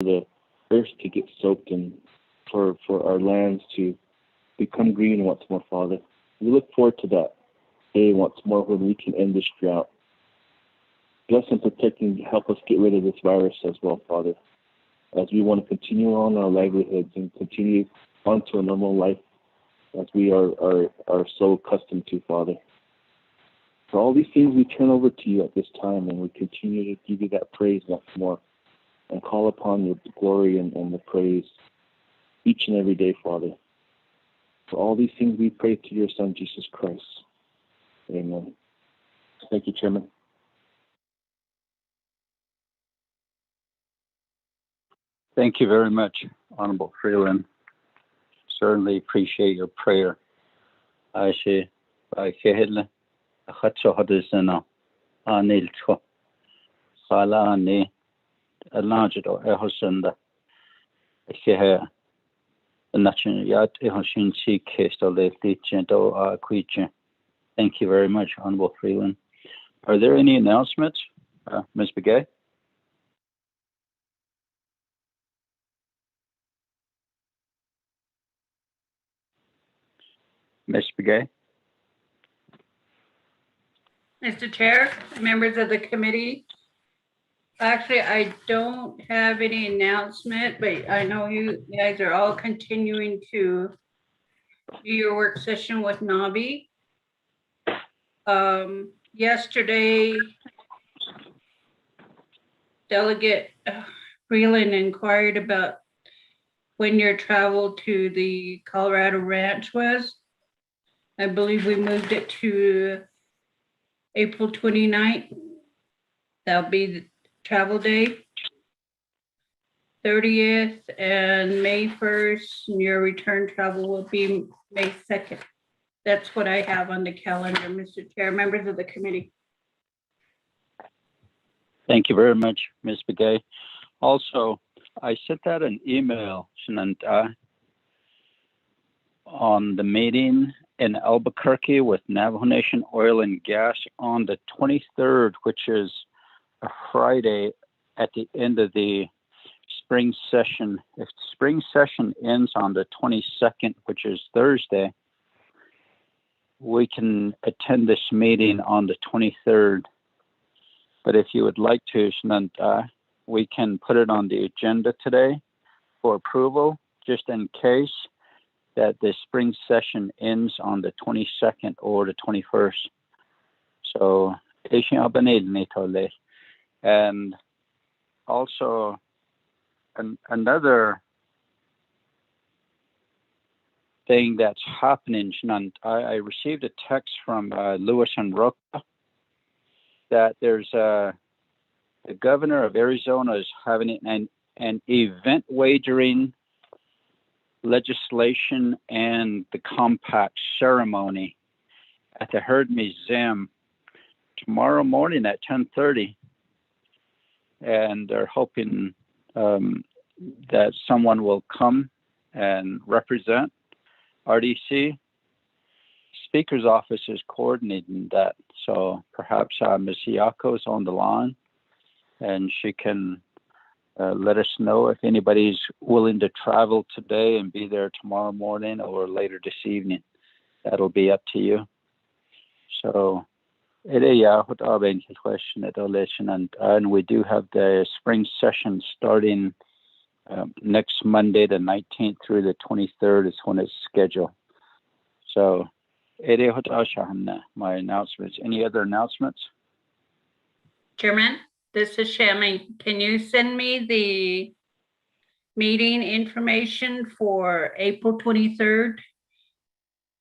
the earth to get soaked and for our lands to become green once more, Father. We look forward to that day once more when we can end this drought. Bless and protect and help us get rid of this virus as well, Father, as we want to continue on our livelihoods and continue on to a normal life as we are so accustomed to, Father. For all these things, we turn over to you at this time, and we continue to give you that praise once more and call upon your glory and the praise each and every day, Father. For all these things, we pray to your Son, Jesus Christ. Amen. Thank you, Chairman. Thank you very much, Honorable Freeland. Certainly appreciate your prayer. I say, by Kehele, a hatcho hadisana, anil cho, sala ne, a large or a hosenda, a kehe, a national yat, a hoshin sea case, or left gentle or creature. Thank you very much, Honorable Freeland. Are there any announcements, Ms. Begay? Ms. Begay? Mr. Chair, members of the committee, actually, I don't have any announcement, but I know you guys are all continuing to do your work session with Navi. Yesterday, Delegate Freeland inquired about when your travel to the Colorado Ranch was. I believe we moved it to April 29th. That'll be the travel day. 30th and May 1st, and your return travel will be May 2nd. That's what I have on the calendar, Mr. Chair, members of the committee. Thank you very much, Ms. Begay. Also, I sent out an email, Shananta, on the meeting in Albuquerque with Navajo Nation Oil and Gas on the 23rd, which is a Friday at the end of the spring session. If the spring session ends on the 22nd, which is Thursday, we can attend this meeting on the 23rd. But if you would like to, Shananta, we can put it on the agenda today for approval, just in case that the spring session ends on the 22nd or the 21st. So, and also another thing that's happening, I received a text from Lewis and Roca that there's the governor of Arizona is having an event wagering legislation and the compact ceremony at the Herd Museum tomorrow morning at 10:30, and they're hoping that someone will come and represent RDC. Speaker's office is coordinating that, so perhaps Ms. Yako is on the line, and she can let us know if anybody's willing to travel today and be there tomorrow morning or later this evening. That'll be up to you. So, question, and we do have the spring session starting next Monday, the 19th through the 23rd is when it's scheduled. So, my announcements. Any other announcements? Chairman, this is Shammy. Can you send me the meeting information for April 23rd,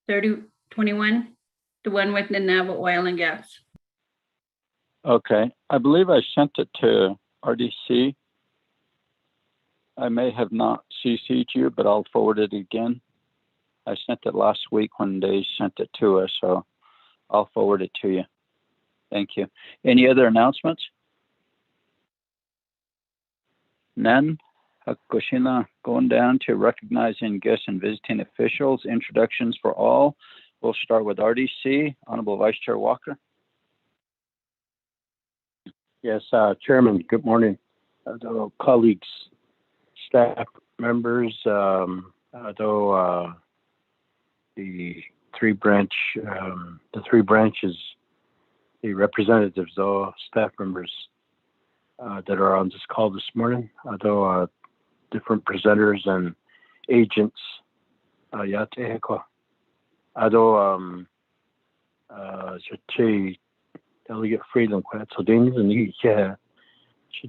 3021, the one with the Navajo Oil and Gas? Okay. I believe I sent it to RDC. I may have not CC'd you, but I'll forward it again. I sent it last week when they sent it to us, so I'll forward it to you. Thank you. Any other announcements? None. Hakushina, going down to recognizing guests and visiting officials. Introductions for all. We'll start with RDC. Honorable Vice Chair Walker. Yes, Chairman, good morning. Colleagues, staff members, although the three branches, the representatives, all staff members that are on this call this morning, although different presenters and agents, although delegate freedom quite so things and he should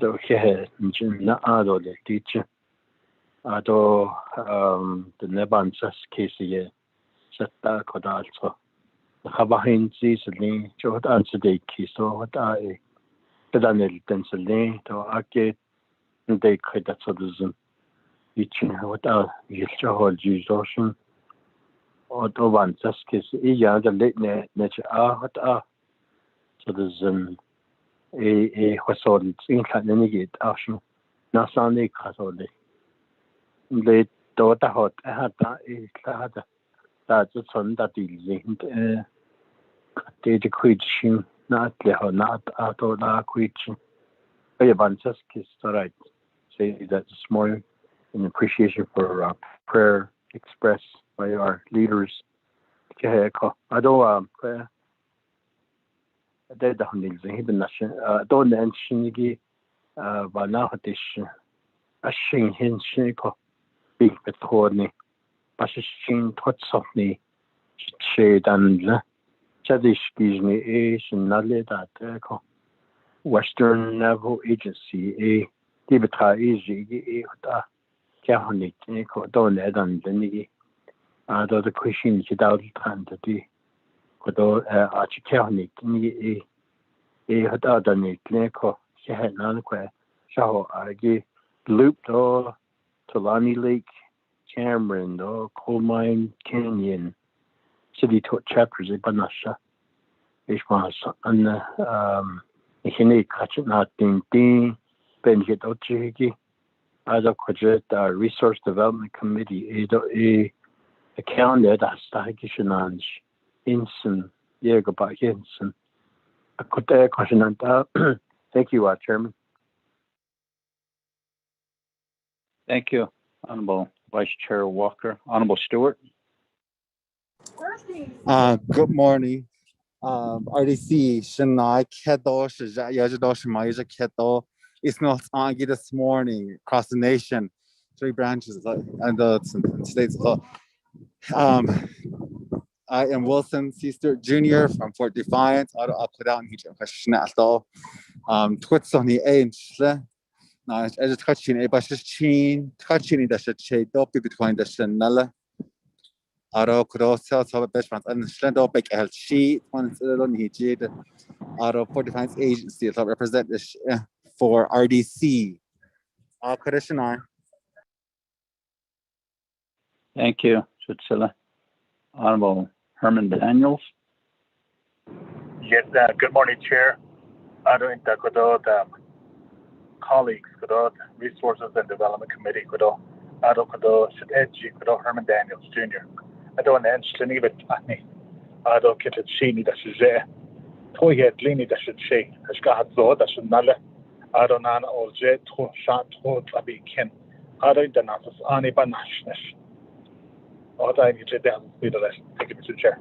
have not although the teacher although the Neban's case here set that could also the Habahin season to what answer the key so what I but then it densely to arcade and they could that so doesn't each what you hold use ocean or the one just case yeah the late nature what so there's a whistle in Canada ocean not Sunday castle they thought that I had that's a son that is they the question not out of that question but just is right say that this morning in appreciation for prayer expressed by our leaders I don't they the hundreds hidden nation don't mention but now this a shin hin shiko big betoni but shin tot softly shade and chadish gives me a shinale that Western Navajo Agency a Tibeta easy a Kahani don't add on the the question is out and the Kodo Archikahani a had done it Neko she had none quite so I give looped or Tulani Lake, Cameron, or Coal Mine Canyon, City chapters in Banasha. It was on the Hine Catch not ding Benjit Ochigi, other Quadret Resource Development Committee, a calendar that's Stagishananj, Inson, Yegoba Hinson. I could question on that. Thank you, Chairman. Thank you, Honorable Vice Chair Walker. Honorable Stewart. Good morning. RDC Shanai Kedo Yajido Shemaja Kedo. It's not on this morning across the nation. 3 branches and states. I am Wilson C. Stewart Jr. from Fort Defiance. I'll put out each question at all. Twits on the A and Shle. Now, I just touching a bunch of chin, touching the shade up between the Shanella. Auto cross cells of a best friend and Slendo Beck L sheet. One on Hijid. Auto Fort Defiance Agency to represent this for RDC. Commissioner. Thank you, Shutsila. Honorable Herman Daniels. Yes, good morning, Chair. I don't think colleagues, Resources and Development Committee, Herman Daniels Jr. I don't know any but I don't get it. She need a shizeh. Toy had leany that should say, as God thought that should not let. I don't know all jet to shot to be kin. I don't know any banashness. All I need to do with the rest. Thank you, Mr. Chair.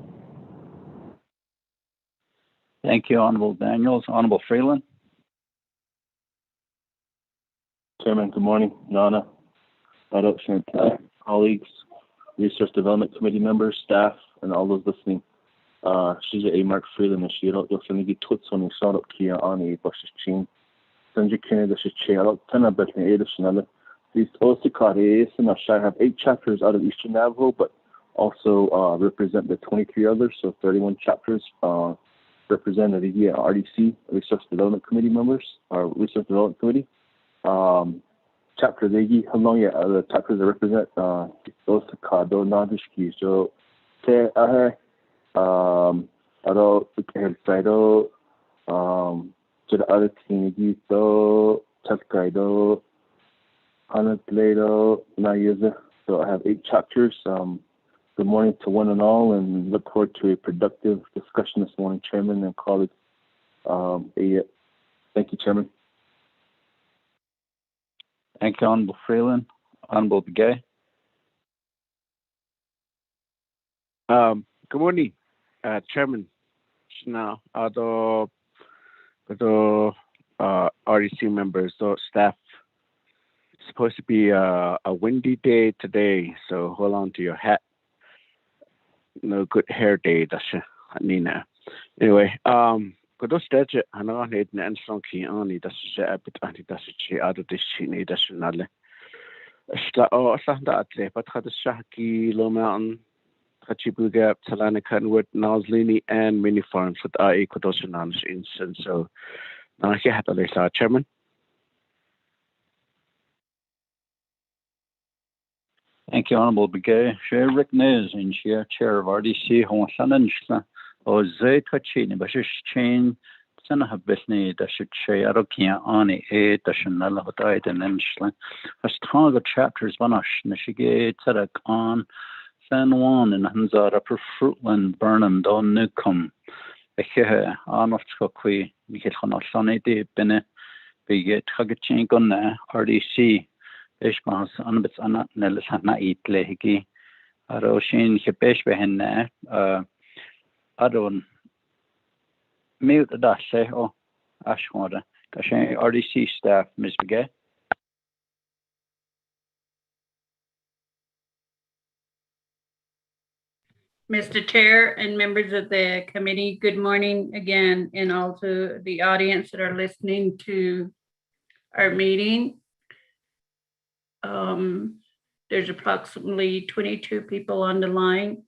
Thank you, Honorable Daniels. Honorable Freeland. Chairman, good morning. Nana, adoption colleagues, Resource Development Committee members, staff, and all those listening. She's a Mark Freeland and she you'll send me tweets on the shot up here on a bush's chain. Send you Canada should chair out 10 of the additional. These also caught and I have 8 chapters out of Eastern Navajo, but also represent the 23 others, so 31 chapters represented the RDC, Resource Development Committee members, our Resource Development Committee. Chapter how long the chapters that represent those to Kado Nadishki. So Ado Saido to the other team so Chatkaido Hanatledo Nayaza. So I have 8 chapters. Good morning to one and all and look forward to a productive discussion this morning, Chairman and colleagues. Thank you, Chairman. Thank you, Honorable Freeland. Honorable Begay. Good morning, Chairman. Now, the REC members, the staff. It's supposed to be a windy day today, so hold on to your hat. No good hair day, that's Nina. Anyway, Kudos Dodge, and I need an strongly only that's a bit anti that's out of this need that's another. Oh, Santa Atre, but had a Shaki, Low Mountain, Hachibuga, Talana Canwood, Nalslini, and mini farms with I Kudosanans instance. So now I had a Chairman. Thank you, Honorable Begay. Chair Rick Nez, and Chair of RDC, Hon Sananchla, or Zay Kachini, Bashish Chain, Sana Habisni, that should share Arokia Ani, a Dashanella Hotite and Enchla. A stronger chapters, Vanash, Nishige, Tzedek on San Juan and Hanzara per Fruitland, Burnham, Don Newcomb. A Hehe, Arnold Skokwi, Nikilhana Sanity, Bene, Biget Hagachin on RDC. Ishmas anbits anat nelis hana itlehiki aroshin hipesh behenne adon mute dashe o ashwada kashin RDC staff Ms. Begay. Mr. Chair and members of the committee, good morning again, and also the audience that are listening to our meeting. There's approximately 22 people on the line.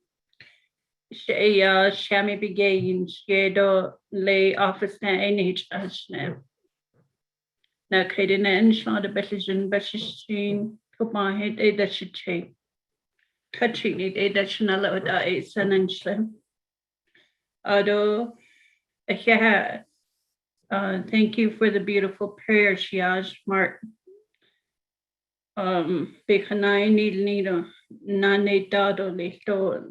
Shami Begay Shiedo lay office na NH Ashna. Na Kadina and Shana Bettijan Beshishin, Kumahed Edashiche. Touching it Edashanala Oda San and Slim. Ado, thank you for the beautiful prayer, Shiaj Mark. Bekanai Nido, Nane Dado Listo,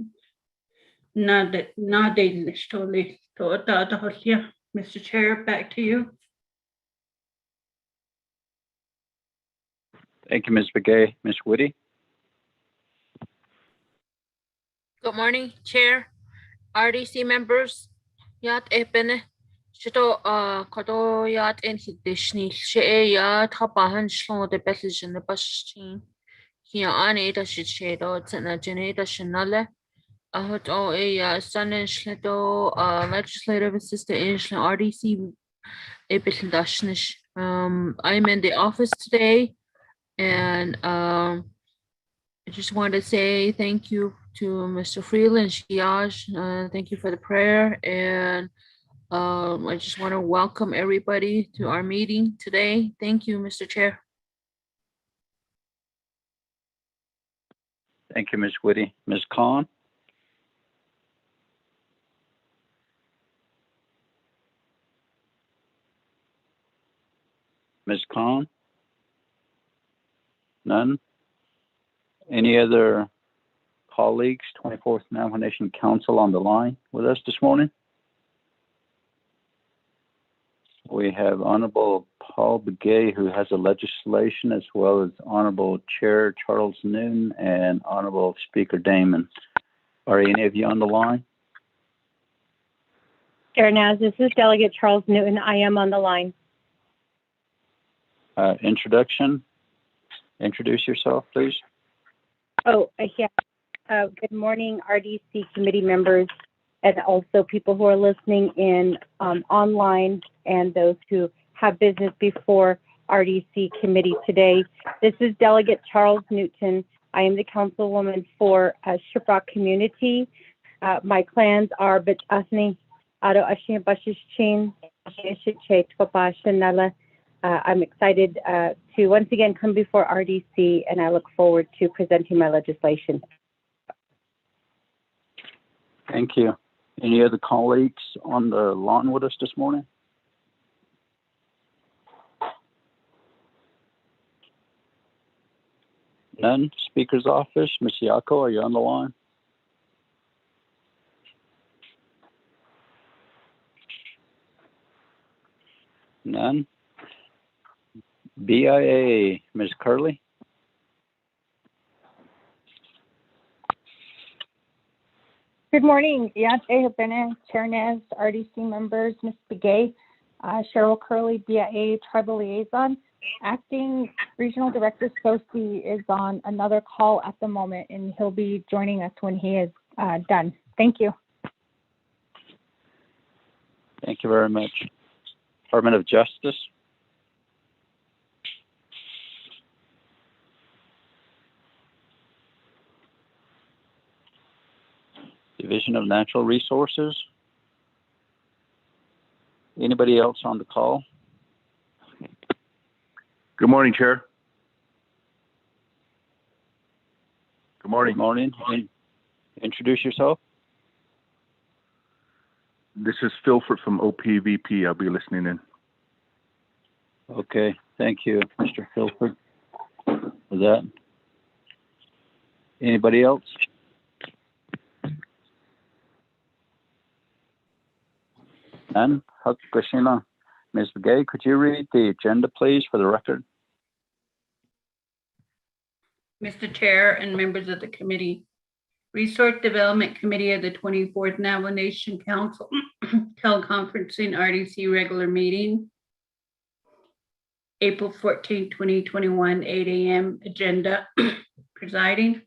Nade Listo Listo, Dada Hosia. Mr. Chair, back to you. Thank you, Ms. Begay. Ms. Woody. Good morning, Chair, RDC members. Yat epene. Shito kodo yat en hidishni she yat hapahan shlon de betijan the bashin. Here ane da shichedo tsena geneta shanale. Ahot o a son and shleto legislative assistant in RDC epitin dashnish. I'm in the office today, and I just want to say thank you to Mr. Freeland, Shiaj. Thank you for the prayer, and I just want to welcome everybody to our meeting today. Thank you, Mr. Chair. Thank you, Ms. Woody. Ms. Khan. Ms. Khan? None? Any other colleagues, 24th Navajo Nation Council on the line with us this morning? We have Honorable Paul Begay, who has a legislation, as well as Honorable Chair Charles Newton and Honorable Speaker Damon. Are any of you on the line? Chair Naz, this is Delegate Charles Newton. I am on the line. Introduction. Introduce yourself, please. Oh, yeah. Good morning, RDC committee members, and also people who are listening in online and those who have business before RDC committee today. This is Delegate Charles Newton. I am the councilwoman for Shiprock community. My clans are Bitasni, Ado Ashin Bashichin, Nala. I'm excited to once again come before RDC, and I look forward to presenting my legislation. Thank you. Any other colleagues on the line with us this morning? None. Speaker's office, Ms. Yako, are you on the line? None. BIA, Ms. Curley. Good morning, Yat Ehebene, Chair Nez, RDC members, Ms. Begay, Cheryl Curley, BIA Tribal Liaison. Acting Regional Director Sosi is on another call at the moment, and he'll be joining us when he is done. Thank you. Thank you very much. Department of Justice. Division of Natural Resources. Anybody else on the call? Good morning, Chair. Good morning. Good morning. Introduce yourself. This is Philford from OPVP. I'll be listening in. Okay. Thank you, Mr. Philford, for that. Anybody else? And Hakushina, Ms. Begay, could you read the agenda, please, for the record? Mr. Chair and members of the committee, Resource Development Committee of the 24th Navajo Nation Council teleconferencing RDC regular meeting, April 14, 2021, 8 a.m. agenda. Presiding,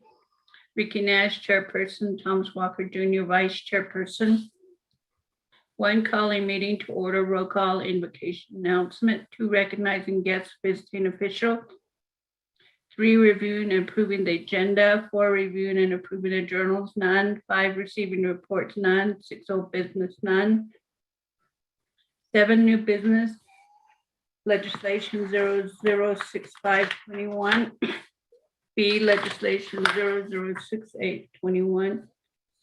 Ricky Nash, Chairperson, Thomas Walker Jr., Vice Chairperson. 1, calling meeting to order, roll call, invocation announcement. 2, recognizing guests, visiting official. 3, reviewing and approving the agenda. 4, reviewing and approving the journals, none. 5, receiving reports, none. 6, old business, none. 7, new business, legislation 006521. B, legislation 006821.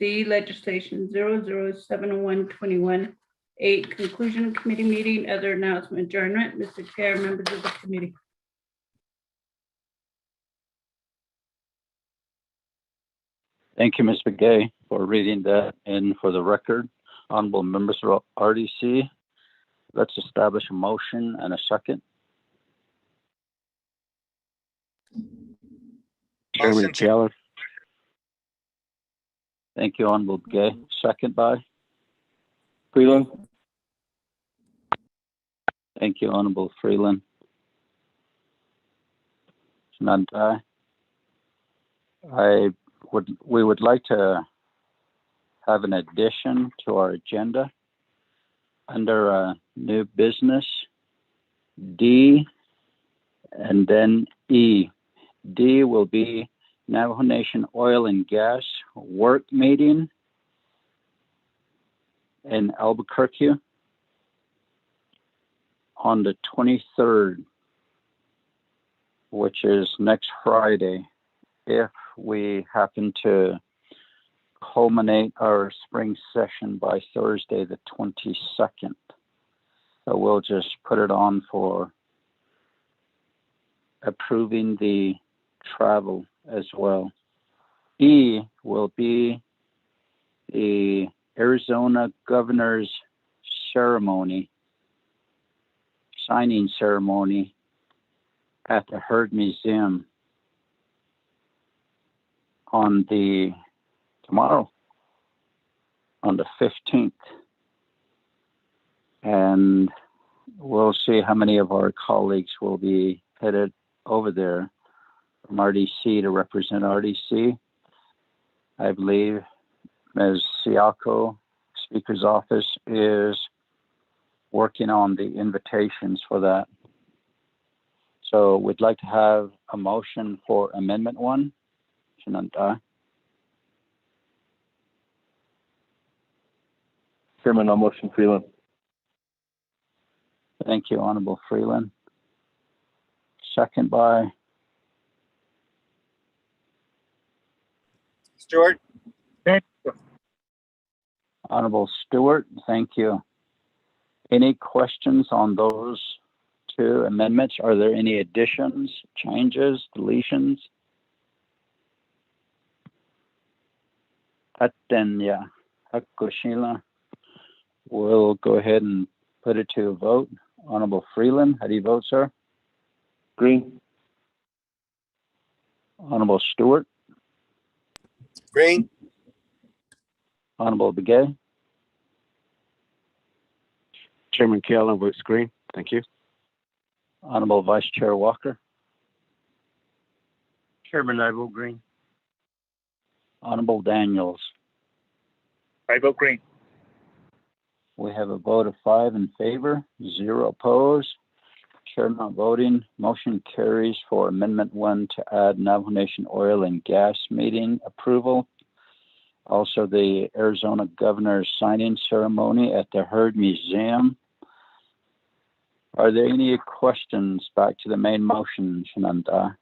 C, legislation 007121. 8, conclusion of committee meeting, other announcement, adjournment. Mr. Chair, members of the committee. Thank you, Ms. Begay, for reading that in for the record. Honorable members of RDC, let's establish a motion and a second. Chairman Taylor. Thank you, Honorable Begay. Second by? Freeland. Thank you, Honorable Freeland. Nandai. We would like to have an addition to our agenda under new business, D, and then E. D will be Navajo Nation Oil and Gas Work Meeting in Albuquerque on the 23rd, which is next Friday, if we happen to culminate our spring session by Thursday, the 22nd. So we'll just put it on for approving the travel as well. E will be the Arizona Governor's ceremony, signing ceremony at the Heard Museum on tomorrow, on the 15th. And we'll see how many of our colleagues will be headed over there from RDC to represent RDC. I believe Ms. Siako, Speaker's Office, is working on the invitations for that. So we'd like to have a motion for Amendment 1. Shananta. Chairman, I'll motion Freeland. Thank you, Honorable Freeland. Second by Stewart. Honorable Stewart. Thank you. Any questions on those two amendments? Are there any additions, changes, deletions? Atenya Hakushila. We'll go ahead and put it to a vote. Honorable Freeland, how do you vote, sir? Green. Honorable Stewart. Green. Honorable Begay, Chairman Keelan votes green. Thank you. Honorable Vice Chair Walker, Chairman, I vote green. Honorable Daniels. I vote green. We have a vote of 5 in favor, 0 opposed. Chair not voting. Motion carries for Amendment 1 to add Navajo Nation oil and gas meeting approval. Also, the Arizona Governor's signing ceremony at the Heard Museum. Are there any questions back to the main motion, Shananta?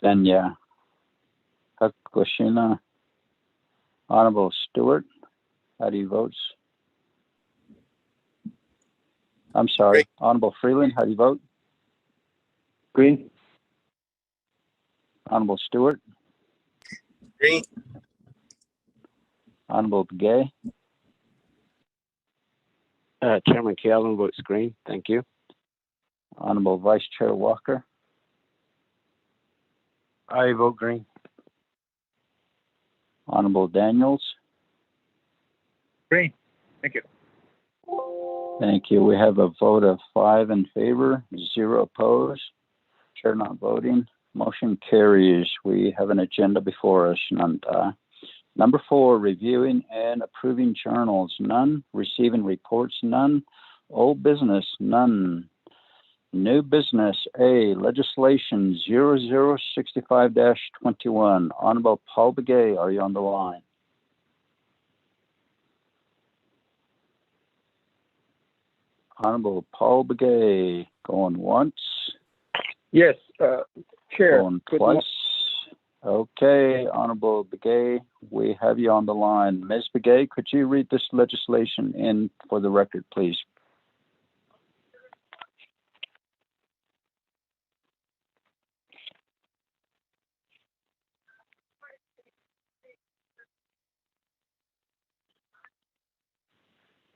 Then, yeah. Hakushina. Honorable Stewart, how do you vote? I'm sorry. Green. Honorable Freeland, how do you vote? Green. Honorable Stewart. Green. Honorable Begay. Chairman Keelan votes green. Thank you. Honorable Vice Chair Walker. I vote green. Honorable Daniels. Green. Thank you. Thank you. We have a vote of 5 in favor, 0 opposed. Chair not voting. Motion carries. We have an agenda before us. Number 4, reviewing and approving journals, none. Receiving reports, none. Old business, none. New business, A, legislation 0065-21. Honorable Paul Begay, are you on the line? Honorable Paul Begay, going once. Yes, Chair. Going twice. Okay, Honorable Begay, we have you on the line. Ms. Begay, could you read this legislation in for the record, please?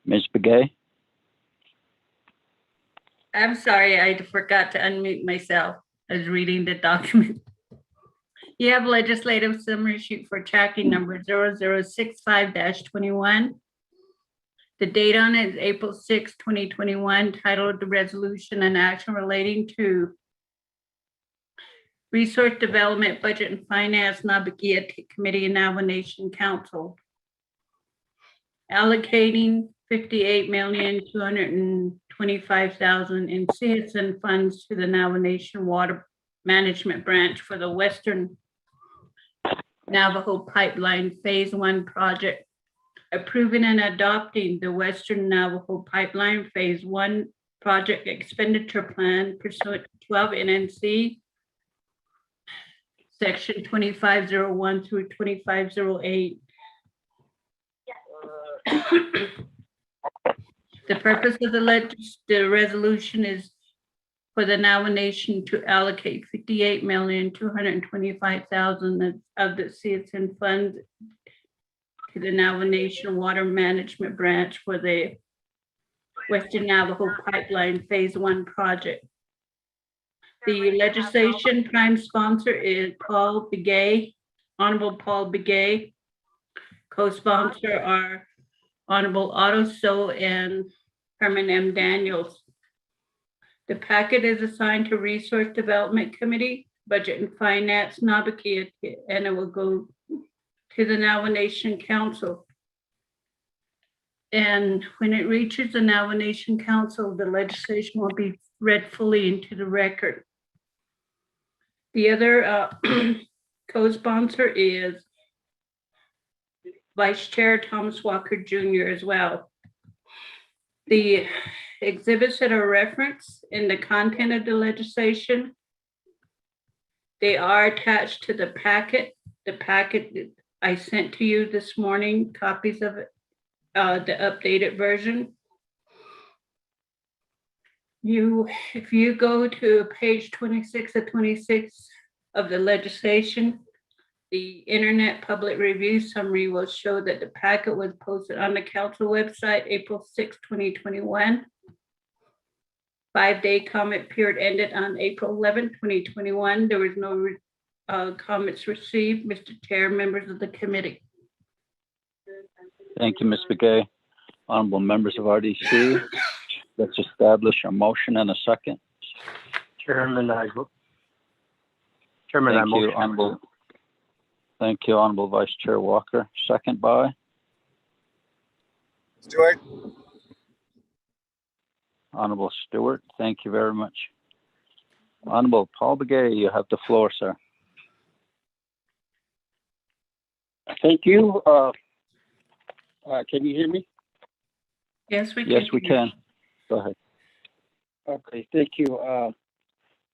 Ms. Begay? I'm sorry, I forgot to unmute myself. I was reading the document. You have legislative summary sheet for tracking number 0065-21. The date on it is April 6, 2021, titled the resolution and action relating to Resource Development, Budget and Finance, Nabakia Committee and Navajo Nation Council. Allocating $58,225,000 in citizen funds to the Navajo Nation Water Management Branch for the Western Navajo Pipeline Phase 1 project. Approving and adopting the Western Navajo Pipeline Phase 1 project expenditure plan pursuant to 12 NNC Section 2501 through 2508. The purpose of the resolution is for the Navajo Nation to allocate $58,225,000 of the citizen funds to the Navajo Nation Water Management Branch for the Western Navajo Pipeline Phase 1 project. The legislation prime sponsor is Paul Begay, Honorable Paul Begay. Co-sponsor are Honorable Otto So and Herman M. Daniels. The packet is assigned to Resource Development Committee, Budget and Finance, Nabakia, and it will go to the Navajo Nation Council. And when it reaches the Navajo Nation Council, the legislation will be read fully into the record. The other co-sponsor is Vice Chair Thomas Walker Jr. as well. The exhibits that are referenced in the content of the legislation, they are attached to the packet. The packet I sent to you this morning, copies of it, the updated version. If you go to page 26 of 26 of the legislation, the Internet Public Review Summary will show that the packet was posted on the council website April 6, 2021. 5-day comment period ended on April 11, 2021. There was no comments received. Mr. Chair, members of the committee. Thank you, Ms. Begay. Honorable members of RDC, let's establish a motion and a second. Chairman, I vote. Chairman, I Thank you, motion. Honorable. Thank you, Honorable Vice Chair Walker. Second by Stewart. Honorable Stewart. Thank you very much. Honorable Paul Begay, you have the floor, sir. Thank you. Can you hear me? Yes, we can. Yes, we can. Go ahead. Okay, thank you.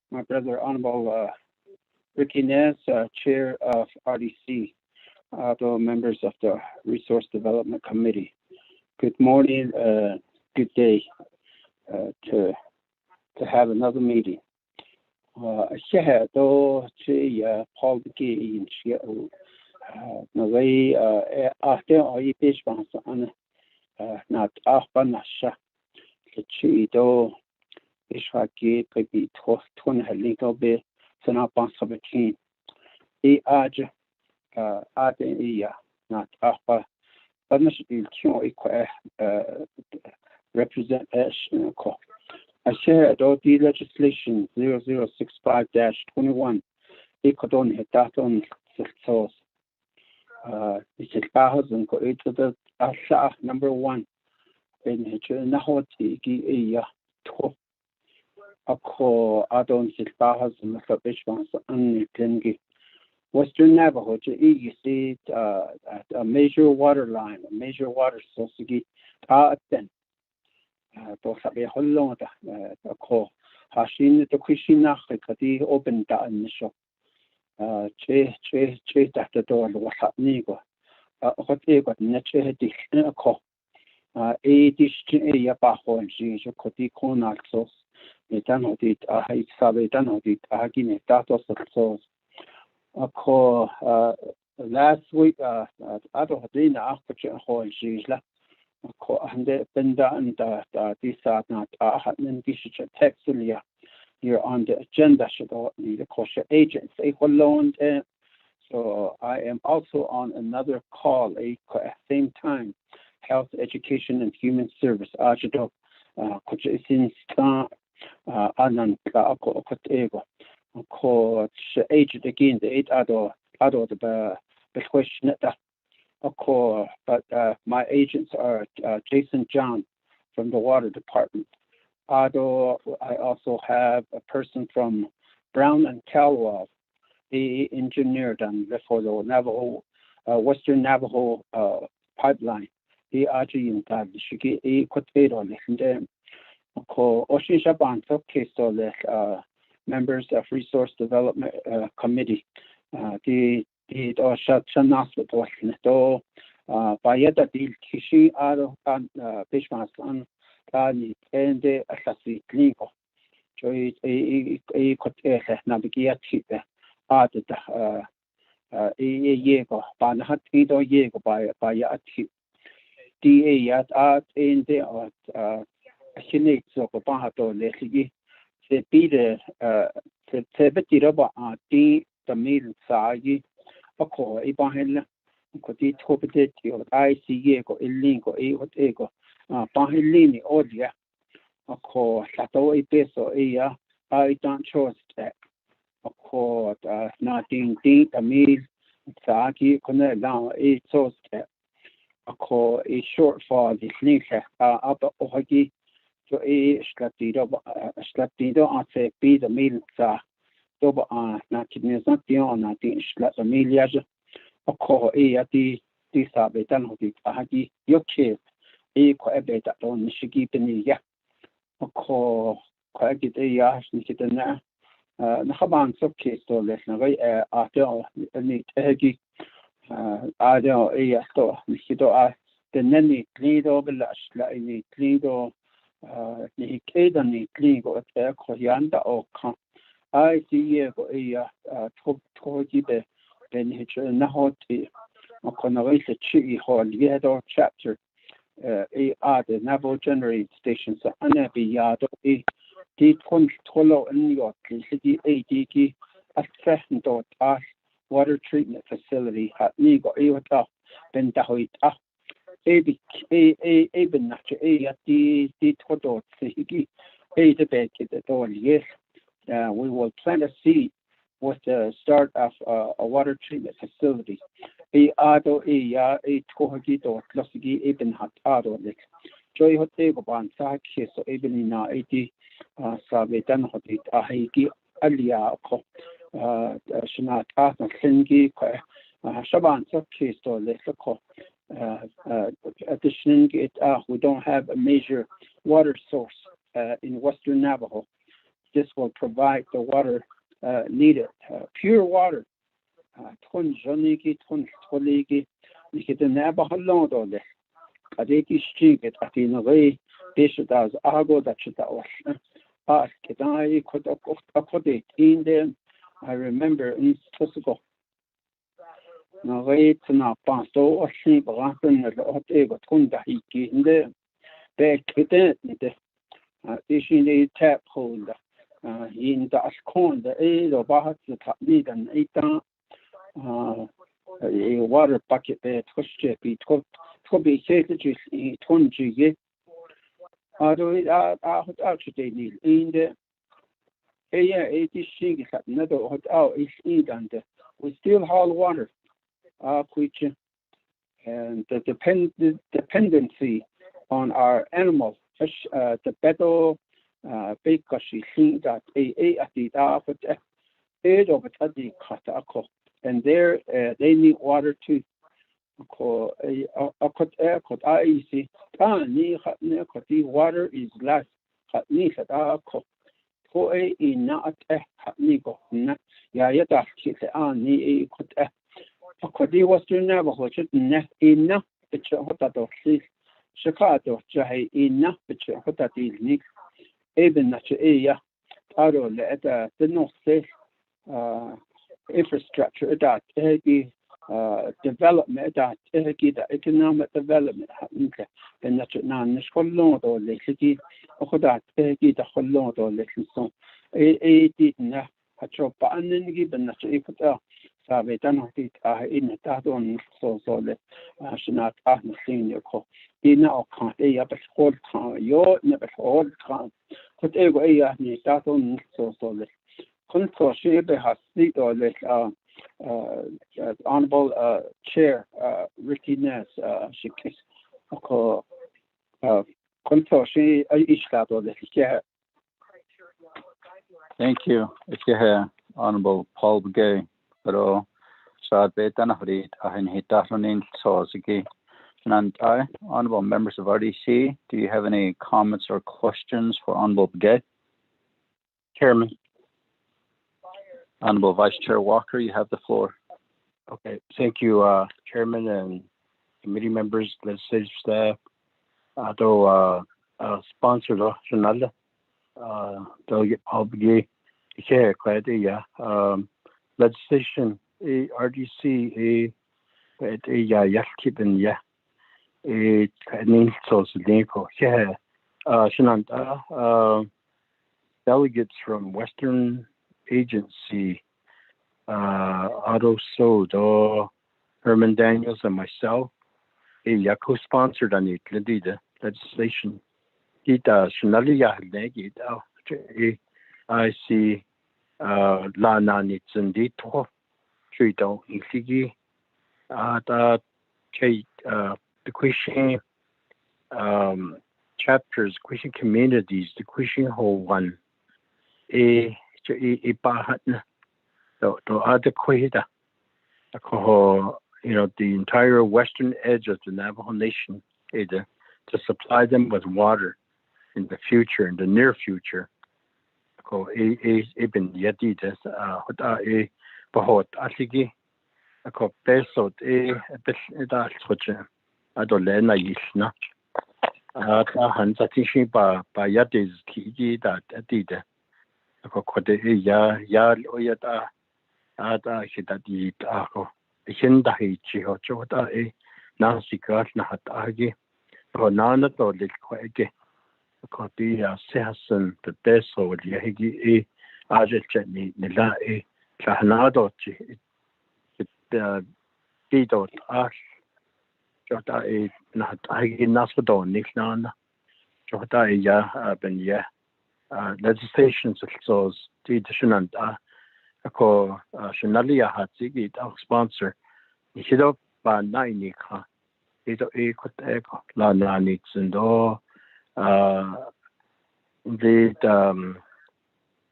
My brother, Honorable Ricky Nez, Chair of RDC, the members of the Resource Development Committee. Good morning, good day to have another meeting. Paul Begay in Navy after I fish once on not after Nasha. Chido Ishaki could be 20 a little bit, so not bounce of a king. The age not after, but not representation. I share the legislation 0065-21. It could only hit that on the source. This is 1,000 go to the number 1. In Navajo, Adon 6,000 Western Navajo, you see a major water line, a major water source. Then, to have a whole lot of call. Hashin the Kushina, the open down the shop. Che at the door, what happening? What they got nature a call. A dish a baho and she could be corn sauce. They done it, I sabe done it, again, that was the sauce. A call last week, I don't dinner after Ho and she's like, and then done this are not happening. This is a textilia. You're on the agenda, should need a kosher agents. So I am also on another call at same time. Health, Education, and Human Service. Ajado, since Anan Ego. Called agent again, the 8 other the question at that. But my agents are Jason John from the Water Department. I also have a person from Brown and Calwell, the engineer done for the Navajo, Western Navajo pipeline. The RG in that Shiki a Cotedo and then Oshin Shaban took case of the members of Resource Development Committee. The Shanas with Washington by the deal Kishi out of Bishmas on Tani and the Assassin Lingo. So a Cote Navigia Chip added a Yego, Banhat Edo Yego by a chip. DA at art in the art Hinik of Bahato Leslie. The Peter Tebeti Roba D the Middle Sagi, a call a Bahan could be topited your IC Yego, Illingo, a what ego, Bahalini Odia, a call Sato a peso a I don't trust that. A call nothing D the Middle Sagi, connect down a source that. A call a shortfall this link up Ohagi to a Slatido on say be the meal Doba not on nothing Slat Amelia. A call a at the Sabetan of the Ahagi Yoke a quite on Shigi Benia. A call quite a yash Nikitana. Nahaban so case to less after any Ehagi. I don't the nanny Lido Belash, like Lido, Nikadani Ligo at Air Koyanda or Kan. I see a Togibe, then hitch Nahoti, or Conarita Chi Hall, Yedo chapter, the Navajo Generating Stations, Anabi Yado, the Tolo and York, City ADG, Alfredo water treatment facility at Nigo Iwata Bendahuita Eben Nature at the Todo Sigi the bed the door yes. We will plant a seed with the start of a water treatment facility. Ado ya Tohagito Losigi Eben Hat Ado Lake. Joy Hotego Ban Saki so Eben na 80 Savetan Hotit Ahiki Alia Ko Shanat Asna Singi Shaban Saki so Lesako. Additionally, we don't have a major water source in Western Navajo. This will provide the water needed, pure water. Ton joniki, ton toligi, nikita Navajo londo. Adeki stinket at in a way, bishop as ago that should ask it. I could accommodate in them. I remember in Tosco. No way to not pass or sleep rather than the Tunda Hiki in there. Back with it. Additionally, tap holder. In the Ascon, the aid of Bahat, the Tapnid and Eta a water bucket there, Toshi, Toby Heritage in Tonji. Although I would actually need in the air 80 shingles at another hot out is in and we still haul water, which and the dependency on our animals, the battle. Because she thinks that at the age of the Katako, and there they need water too. Water is less. Western Navajo enough Chicago Jahi enough even Nacha Taro let the North infrastructure that development that the economic development happened and that's not Niskolon or Lexiki or that the Holland or Lexington. A didn't have a and given that if it Save done it in a taton so that should not ask senior call. He now can't a whole time, your never all time. But every year, taton so that. Consortium has seat or like honorable chair, Ricky Ness, she kissed. Consortium, Thank you. If you have Honorable Paul Begay. Pero sa betan hori ahin hitaronin sosiki. And honorable members of RDC, do you have any comments or questions for Honorable Begay? Chairman. Honorable Vice Chair Walker, you have the floor. Okay, thank you, Chairman and committee members, legislative staff. Though sponsored Janala, Delegate Paul Begay, legislation RDC Yakibin Shananta delegates from Western Agency Otto Sodo, Herman Daniels and myself co-sponsored on the legislation. I see La Nani Zendito, Trito, Infigi, the Quishin chapters, Quishin communities, the Quishin whole one, Bahatna, the other Quita, the entire western edge of the Navajo Nation, to supply them with water in the future, in the near future. Eben yeti des bahot atigi pesot da soche adolena yishna ta hanzatishi ba yatis kiji that atide kote ya oyata ada hitati ako hinda hichi hochota nasikat na hatagi nana to likwege copy Sasson the Deso with Yahigi Ajachani Nila Kahanadoti, Didot Ash, Jota a not Naspadon, Nicknana, Jota ya, Ben ya, legislations of those, the addition ako Shanalia had Ziggy, our sponsor, Hido by Nainika, Hido Eco, La Nanix and all, the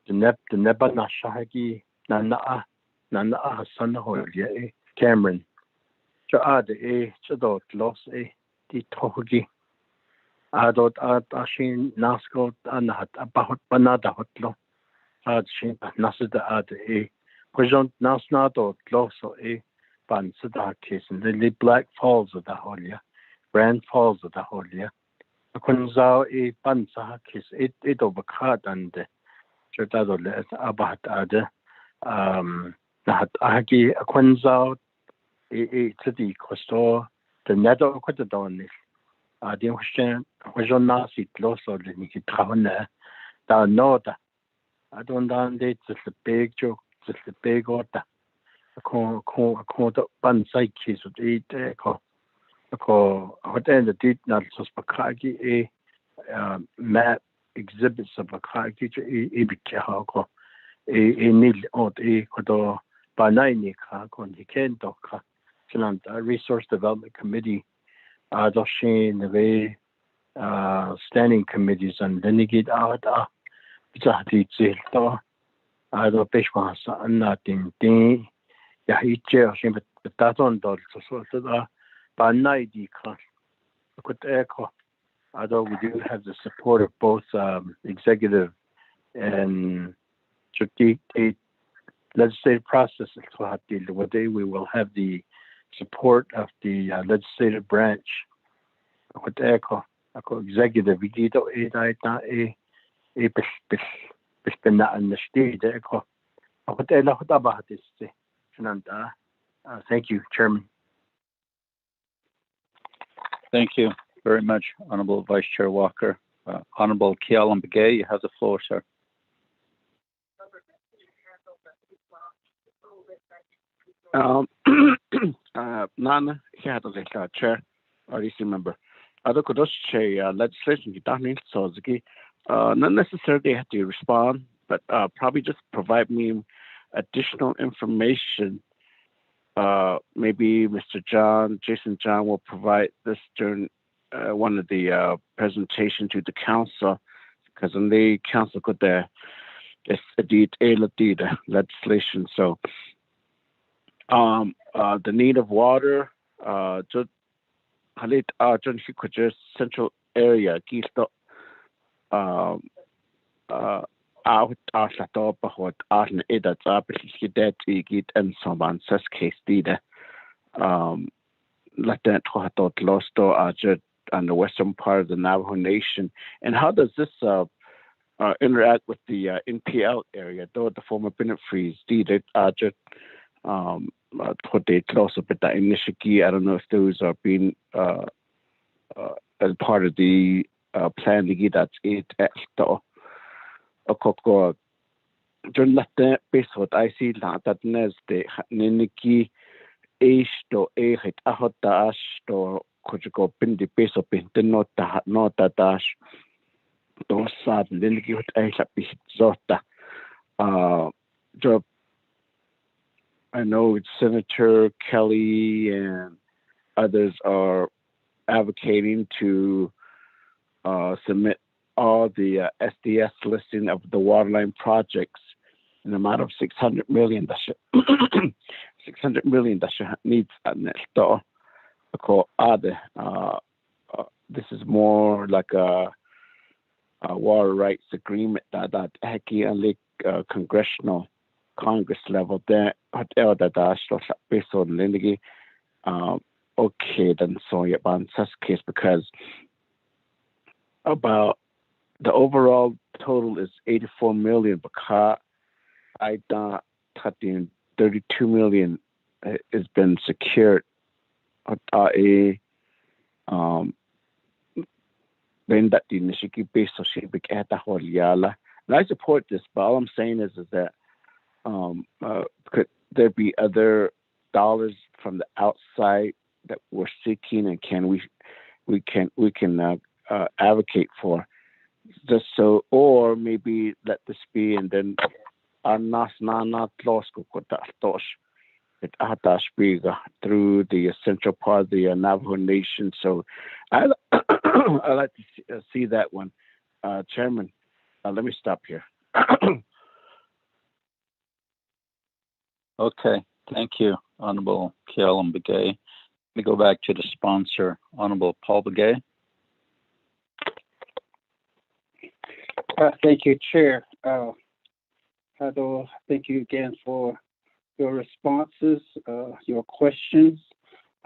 Nebana Shahagi, Nana Hassan Hoya, Cameron. Add a chadot loss a the togi. Adot ad ashin nascot anat about banada hotlo. Ad shin nasida ad a present nasnadot loss a ban sadakis and the Black Falls of the Holia, Grand Falls of the Holia. A kunzao a bansahakis it overcut and chadado let abat ad nahat ahagi a kunzao. Tadi kosto the neto kwatadon the question nasi loso the niki travne da nota I don't understand it's the big joke it's the big order ko the ban psyche so it ko what end the did not so spakagi map exhibits of a kagi e bikha ko nil ot ko ba nine ka kon hiken doka Resource Development Committee, Doshin, the way standing committees and then you get out Zahdi Zilto, Ado Peshwas, and nothing, Yahiche, but that on Dol, so that by night, could echo. Although we do have the support of both executive and strategic legislative process, we will have the support of the legislative branch. With echo executive, we did a bispena and the state echo. Thank you, Chairman. Thank you very much, Honorable Vice Chair Walker. Honorable Kealan Begay, you have the floor, sir. Nana, he had a chair, RDC member. Other could say legislation, so not necessarily have to respond, but probably just provide me additional information. Maybe Mr. Jason John will provide this during one of the presentation to the council, because when the council could it's a detailed legislation. So the need of water, just central area, out la topa hot arn edat apelskidet igit and someone says case dida latent hotot losto ajut on the western part of the Navajo Nation. And how does this interact with the NPL area, though the former Bennett Freeze did ajut what they close up at the initiative? I don't know if those are being as part of the plan to get that it extra. Akoko John Latin Pesot I see that Nes de Niniki Esto Ehit Ahotash to Kojako Pindi Peso Pinta not that dash. Those sad Niniki with Ehapi Zota. Job I know Senator Kelly and others are advocating to submit all the SDS listing of the waterline projects in the amount of $600 million. 600 million that needs next door. This is more like a water rights agreement that heki only congressional Congress level there. Based on Lindy, okay, then so yeah, but in such case because about the overall total is 84 million, but I thought 32 million has been secured. Then that the Nishiki base so she became the whole yala. And I support this, but all I'm saying is that Could there be other dollars from the outside that we're seeking, and can we can advocate for, just so, or maybe let this be, and then anas nana tlosko kotartosh it atashbiga through the central part of the Navajo Nation. So I I like to see that one, Chairman. Let me stop here. Okay, thank you, Honorable Kealan Begay. Let me go back to the sponsor, Honorable Paul Begay. Thank you, Chair. Thank you again for your responses, your questions.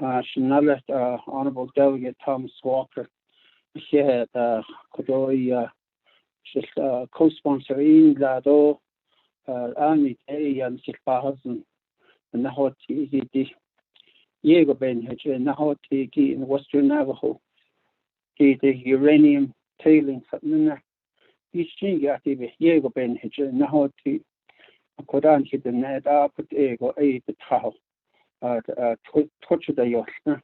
Shanala, Honorable Delegate Thomas Walker, she had co-sponsor in Lado, Anit and Silpahazen, and Nahoti, Yego Ben Nahoti in Western Navajo, the uranium tailings. Ishing Yati, Yego Ben Nahoti, Kodan hit the net up at ego, the tau, touch the yosna.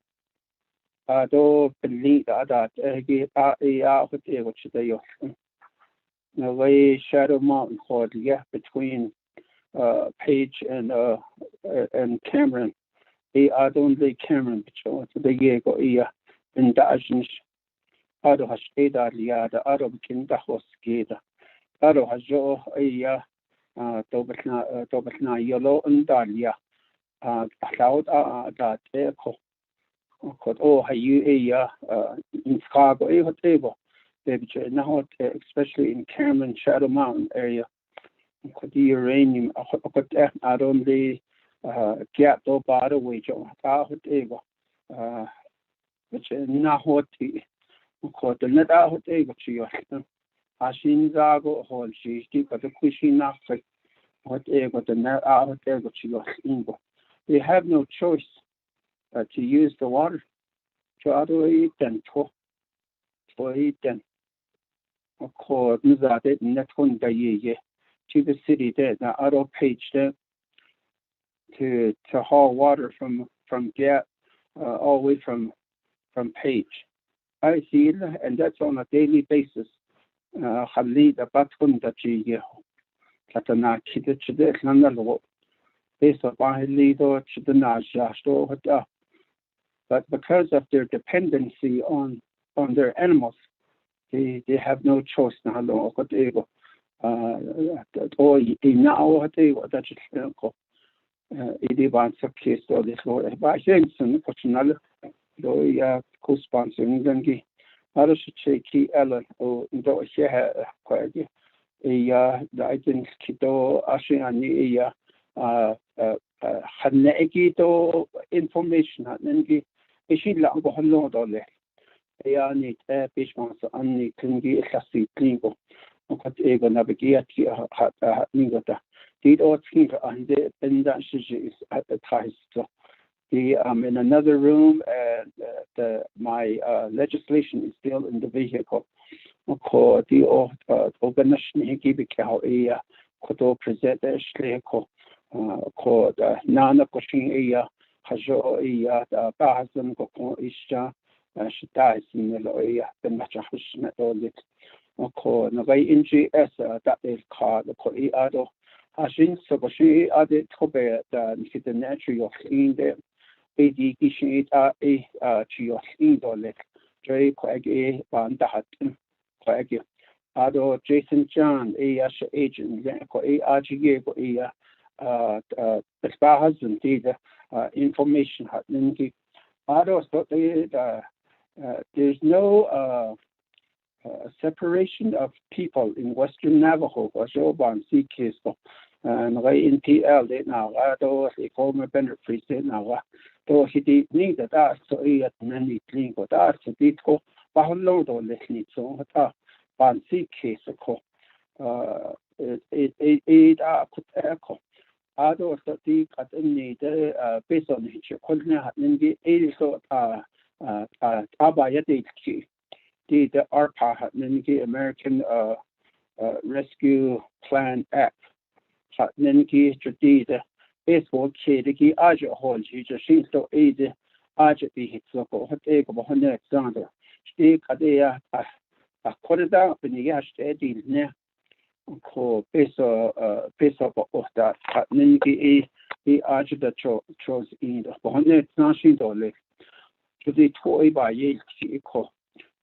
Do believe that with ego to the yosna. The way Shadow Mountain hold, between Page and Cameron. They are only Cameron, but the Yego ear in Dajins. Ado has Ada Liada, Ado Kinda Hoskeda. Ado has Joe Dobetna Yellow and Dalia. Allowed that echo. Could have you in Chicago, a table. Now, especially in Cameron Shadow Mountain area. Could the uranium, I don't get the bottle wage on a table. Which is not what could the net out table to you. Ashin Zago, or she's deep at the cushion after what ego the net out table to your single. They have no choice to use the water to other eat and for eat and of course, Mizade, Netun Daye, to the city there, the other Page there, to haul water from Gap all the way from Page. I see it, and that's on a daily basis. Halid the Batun that you Katana Chida Chida Nanalo, based upon leader Chidana Jasto. But because of their dependency on their animals, they have no choice now. What they go, or now what they go. That's just it wants a case or this Lord. But I think some fortunately, though co-sponsoring them, I should say key Ellen or do share quite I think Kito Ashani had to information had Nengi. Is she long go hello dole? I need a patience and need to be a classic lingo. What ego navigate had Ningota. Did all think and the pendant is at the ties. I'm in another room and my legislation is still in the vehicle. The organization Hikibika Koto present a Shleko called Nana Koshin Hajo Bahazan Gokon Isha Shitais in the Loya, the Machahush Metodit. Nagai NGS that is called the Koiado. Hashin Soboshi Ade Tobe than hit the natural in there. AD Kishin a Chios Indolet, Dre Quag Bandahat Quag. Ado Jason John, Ash agent, ARGA, the husband did information had Ninki. Ado there's no separation of people in Western Navajo or Joban Sea Kisto. And in PL, they now, Ado, they call me benefits now. Though he did need that, so he had many things, but that's a bit go, but how long don't let me so. Bansi case ko it could echo other the at any based on which colna in the so abayati the ARPA in the American Rescue Plan Act Nenki Judida, baseball Chediki, Aja Hall, Jishin so aid, Aja be hit so hot egg of Alexander. Stay Kadea, a corridor, when you asked Eddie, ne, call peso of that, Nenki a Aja the chose in the Bonnet Nashin Dole. To the toy by Yale.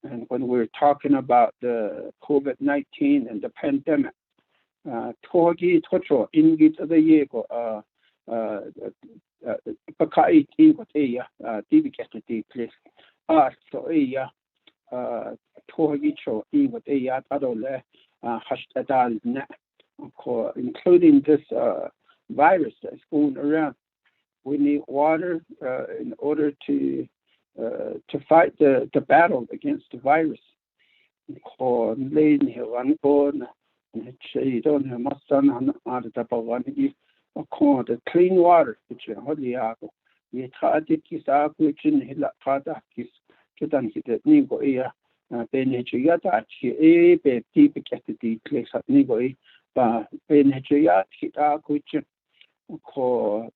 And when we're talking about the COVID-19 and the pandemic, Togi Totro Ingit of the Yego, Pakai Tingotea, Divicat place, so Togi Cho Ingotea Adole, Hashtadal Net, including this virus that's going around. We need water in order to fight the battle against the virus. The clean water, which is Holiago. We tried to kiss out which in Hilapadakis to done hit the Nigo Benejayat, a bit deep at the place at Nigo, but Benejayat hit out which. So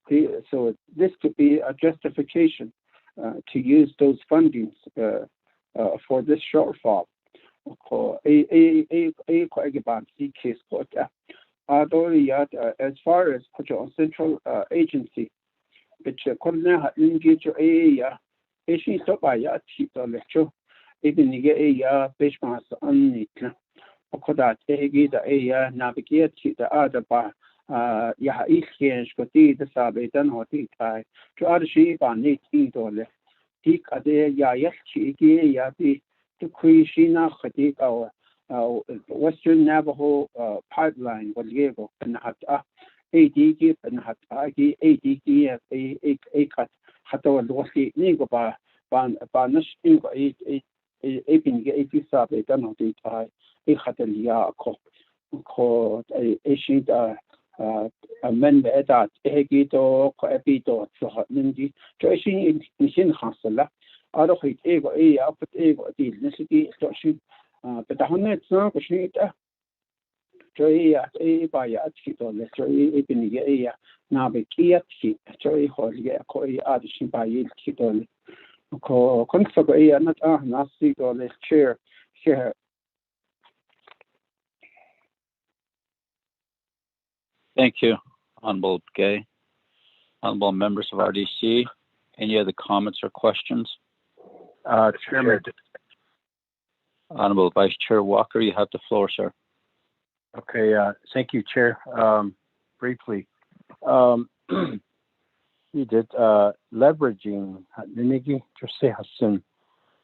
this could be a justification to use those fundings for this shortfall. As far as central agency, which engage she stop by lecture, even a Bishmas on Kodat a navigate the other bar. Iskian Scotty, the Sabetan or the tie, to other sheep on $18. Tik a day, Yachi, Yati, to Krishina, Hatik, our Western Navajo pipeline, was Diego, and had AD and had AD, a cut, Hato and Wasi, Nigoba, Banish, a Sabetan or the tie, a Hatalia, called a sheet. Amend that Egito, Coepito, Nindy, Joyce in Shin Hassela, out of it, ego, put ego, the necessity, but the hundred song, she Joy a by a tito, let's say, now be Kia, Joy Holia, Koi, Addison by Tito, Consago, not Nasi, or let's share. Thank you, Honorable Gay. Honorable members of RDC, any other comments or questions? Chairman. Honorable Vice Chair Walker, you have the floor, sir. Okay, thank you, Chair. Briefly, he did leveraging Nigi Jose Hassan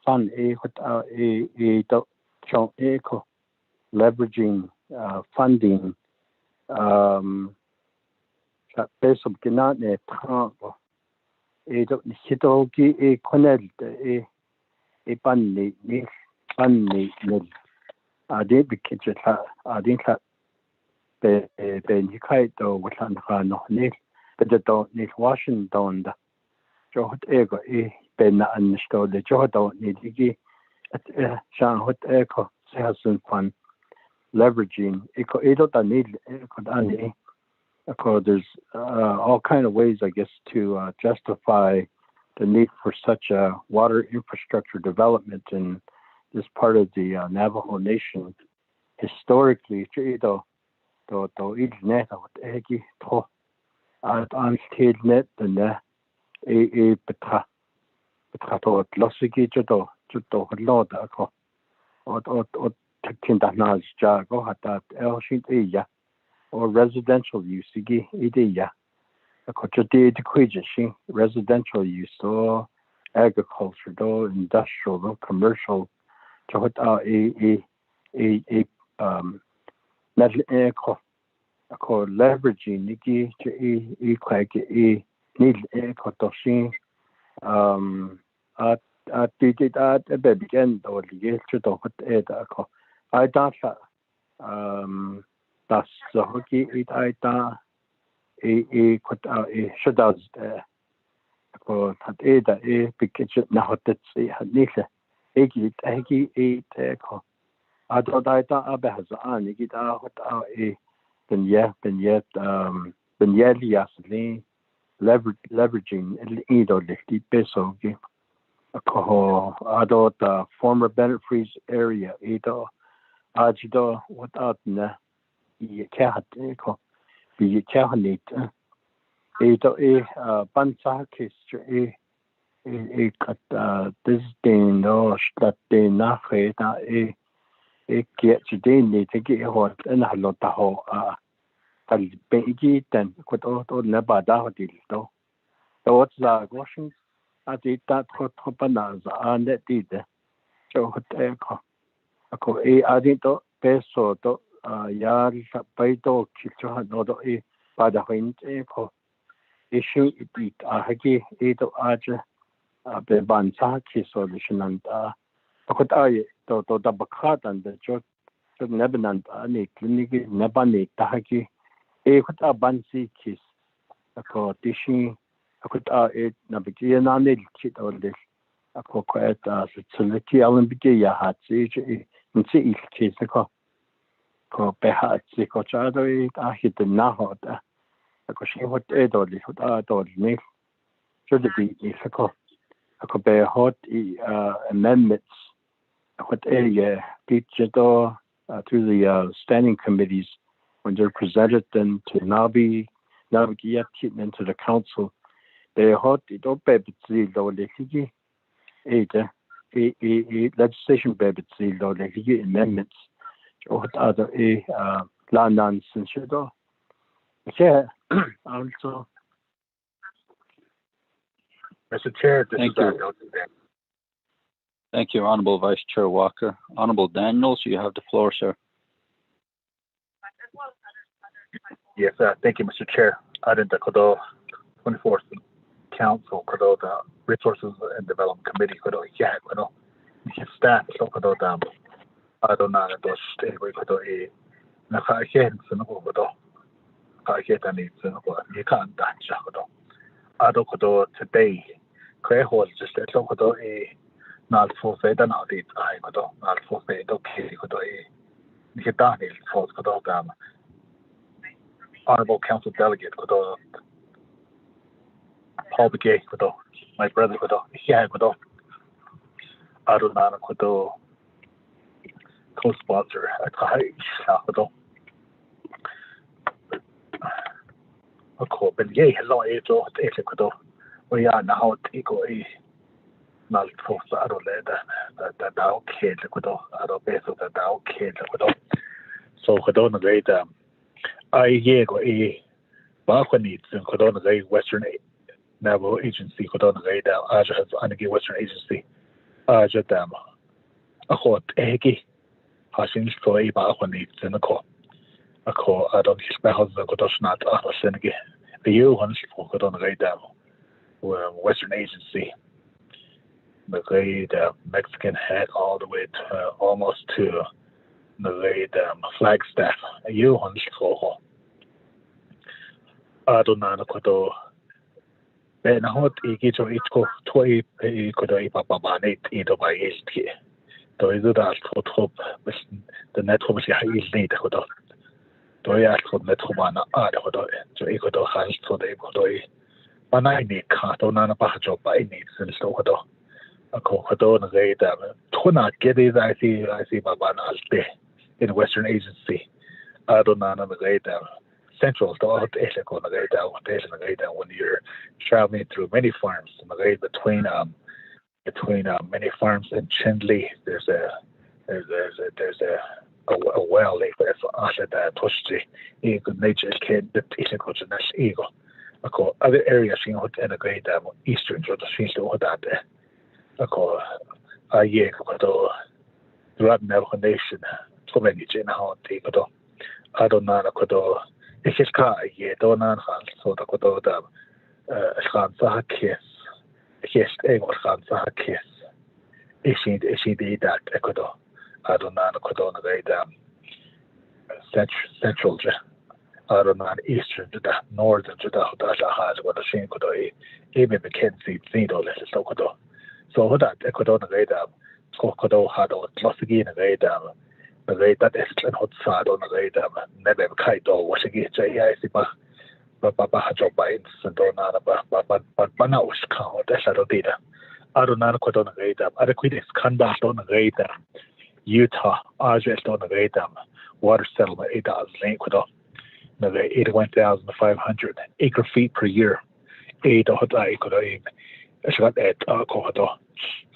Fun leveraging funding based on Ginane Tango Hitogi Connect a bunny nil. They became I think that Ben Hikaito was on Nil, but the don't need Washington. John Ego Ben and Sto the Jordan need Shan Hot Echo has some fun leveraging Edo that need there's all kind of ways, I guess, to justify the need for such a water infrastructure development in this part of the Navajo Nation. Historically, the internet on stage net and betra to losiki to lot or tindanas jago hatat elshin or residential use ideya residential use or agriculture or industrial or commercial leveraging niki need at the begin or the to I don't that's the hockey it should does for that because now that's it I don't I has on it Liasli leveraging Ido Lifty Besogi. Ado the former Bennett Freeze area, Ido Ajido without na Yakat Eco, be Yakanit. Ido Bansa Kistra kat this day no that day na kheta get today need to get hot and a lot of ho Belgi then could also never doubt it though. So what's the question? I did that hot bananas and that did. So what I didn't peso to yar paito kilcho no do pada wind issue it hagi eto aja be bansa ki solution and could I to the bakat and the joke never and any clinic never need tahaki could a bansi kiss a co-dishing I could it nabiki and an chit all this a co-quiet as it's a little alan bigia hat see and see kiss a co-behat see coachado I hit the nahot a co she what it all this what I me should be is a could be hot amendments what area digital through the standing committees when they're presented then to navigate into the council. They hot it up baby though the legislation baby though the amendments or other land nonsense yeah also. Mr. Chair, this Thank is you. Thank you, Honorable Vice Chair Walker. Honorable Daniels, you have the floor, sir. Yes, thank you, Mr. Chair. I did the 24th Council, the Resources and Development Committee, his staff, I don't know, today, just not for fed and out it, not for fed, okay, Honorable Council Delegate, Paul Begay, my brother, Adonana, co-sponsor, Begay, hello, Ajo, we are now take away. Not for I don't let that out kid, I don't base of that out kid, so I don't rate I go a Bakwanese and Kodona Western Navajo Agency, Kodona Aja has Anagi Western Agency, Aja Dam, a hot eggy, Hashing for a Bakwanese and a call. I don't expect the Kodoshnat, Senegi, a year once for Kodona Western Agency. The Mexican head all the way to almost to the Flagstaff. You on school. I don't know. Ben hot each of each go 20 could a papa either by HT. So is it that for top the network is need to do. Do I ask for Metromana? So he could have for the Kodoi. But I need carton and a bajo by needs and so on. A Kodona Tuna get it, I see Babana in Western Agency. I don't know the central to when you're traveling through many farms between many farms and Chinley there's a well lake that's after that nature kid that is a eagle. Other areas in the great eastern so the she's that throughout the nation, so many general take it. I don't know, it's just don't know, so the Hansa kiss, yes, English Hansa kiss. Is she that Ecuador? I don't know, central, I don't know, eastern, northern, has what the same could even the kids see all this, so that Ecuador Kodo had a classic in a nagayta eslan hot sado nagayta nebe kaito wasigi jaya si ba hajo ba insando na ba na uska hot esado dita aro na ko to nagayta ara kwide skanda to nagayta Utah aja to nagayta water settlement 8,000 ko nagay 81,500 acre feet per year 8 hot ai ko esgat et ko to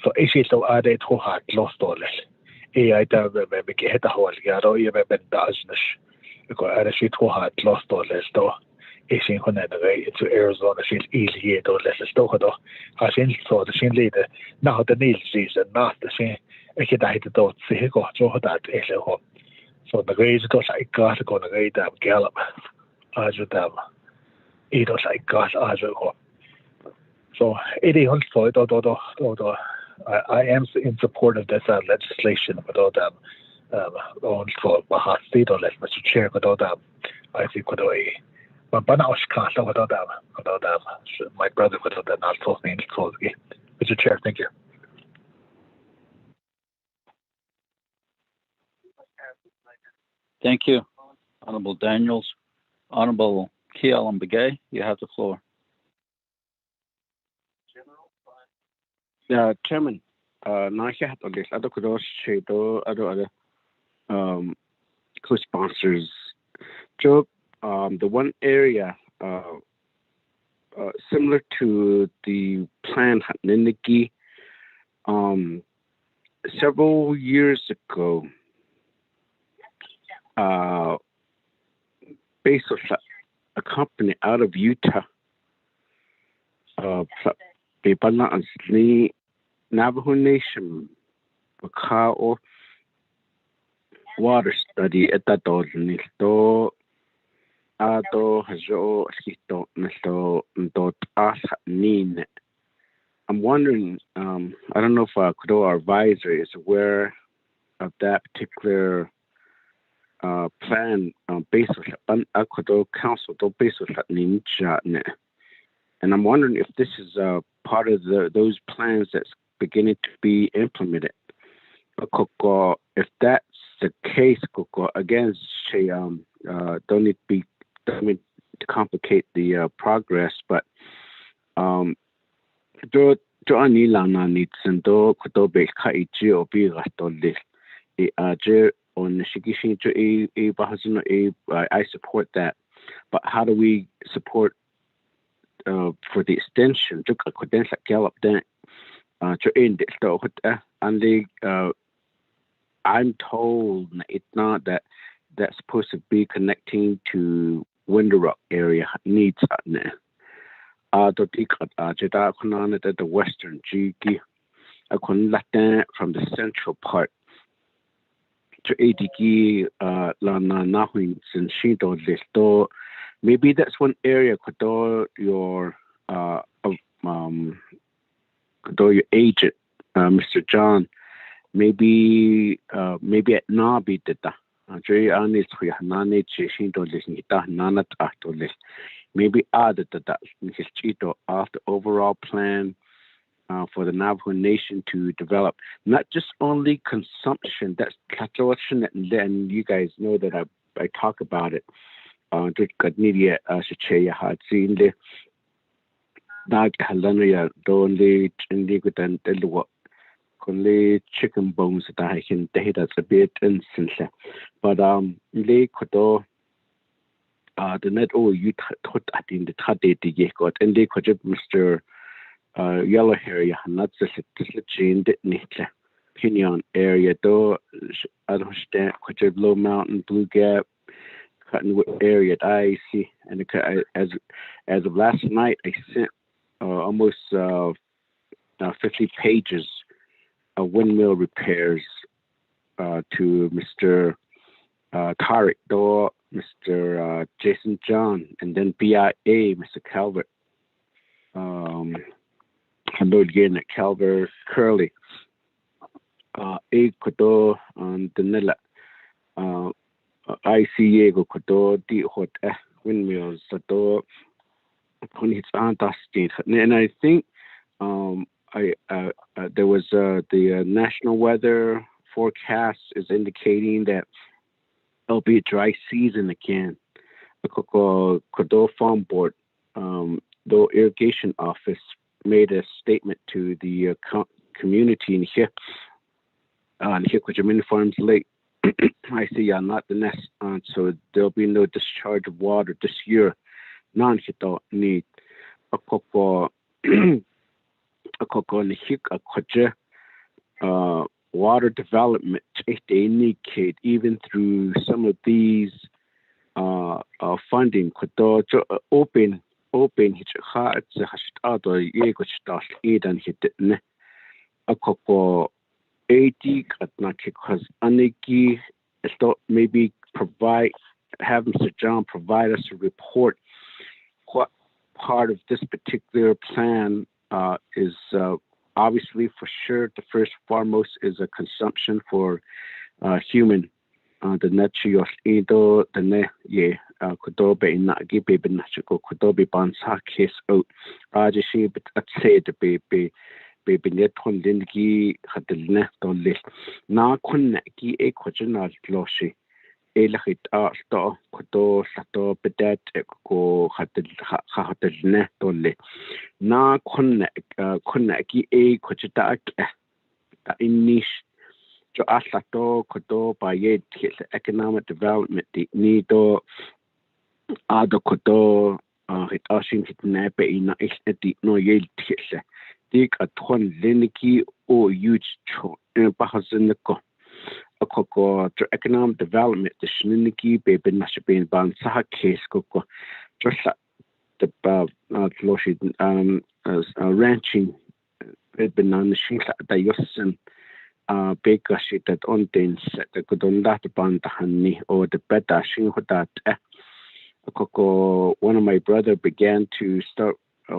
so isi so ade to hat lost all I da be ke heta hol garo I be ben daznish ko ara shi to hat lost all sto isi ko na to Arizona shi easy to sto ko ha sin so the sin leader now the nil season not the sin ek da hita to se ko so that ele ho so the guys to like got go na guy da gallop aju da it was like got aju ho so it is also I am in support of this legislation without on for Baha State or Mr. Chair without I think but now without my brother without that not close me close Mr. Chair, thank you. Thank you, Honorable Daniels. Honorable Kiel and Begay, you have the floor. Chairman, Nakia on this other kudos to other co-sponsors. Joe, the one area similar to the plan Ninigi, several years ago, based on a company out of Utah, Navajo Nation Macao water study at that dozen to Ado Hajo Skito Nato Nin. I'm wondering, I don't know if Kudo our advisor is aware of that particular plan based on Kudo Council to based on Ninja. And I'm wondering if this is part of those plans that's beginning to be implemented. If that's the case, again, don't need to complicate the progress, but do ani lana needs and do be kaiji or be ratolil. On Shigishin to a bahazino I support that. But how do we support for the extension to a credential gallop then to end it and I'm told it's not that that's supposed to be connecting to Window Rock area needs the western Jiki from the central part to Adiki Lana Nahuin and Shido Listo. Maybe that's one area could your agent, Mr. John, maybe at Nabi did that. Maybe added that of the overall plan for the Navajo Nation to develop not just only consumption. That's and then you guys know that I talk about it. Media had seen the Dag Halania Donley and Ligutan Delwa Conley chicken bones that I can date as a bit instantly. But Lake Kodo the net you thought at in the Tade the got and they could Mr. Yellow hair not just chain neatly. Pinion area though I don't understand could Low Mountain Blue Gap Cottonwood area that I see, and as of last night, I sent almost 50 pages of windmill repairs to Mr. Tariq Door, Mr. Jason John, and then BIA, Mr. Calvert. Hello again at Calvert Curly. A Kodo on the Nilla. ICA go kodo di hot windmills so it's fantastic. And I think there was the National Weather forecast is indicating that it'll be a dry season again. The Kodo Farm Board, the irrigation office, made a statement to the community in here. And here, which many farms late. I see, not the nest, so there'll be no discharge of water this year. None hit need a cocoa, a cocoa, and water development. If they indicate even through some of these funding, could open hit heart, the hashtag, yego start edan hit ne a cocoa. 80 at because Aniki maybe have Mr. John provide us a report what part of this particular plan is obviously for sure the first foremost is a consumption for human the natural edo the ne kudobe in nagi baby natural kudobe bansa case out ajishi but at say the baby net on Lingi had the net on list. Na Kunaki a quadrant glossy. A lachit art store, Kodo, Sato, Pedat, Eco had the net on list. Na Kunaki a quadrant in niche. Jo Asato, Kodo, by yet economic development, the Nido, Ado Kodo, it ashing it nape in a deep no yale tier. Dig a ton liniki or huge bahazinico. A coco economic development, the shiniki, baby nashabin ban saha case coco. Just the loshi ranching, been on the shink that yosin baker shit that on things that could on that band the honey or the bed dashing with that. A coco, one of my brother began to start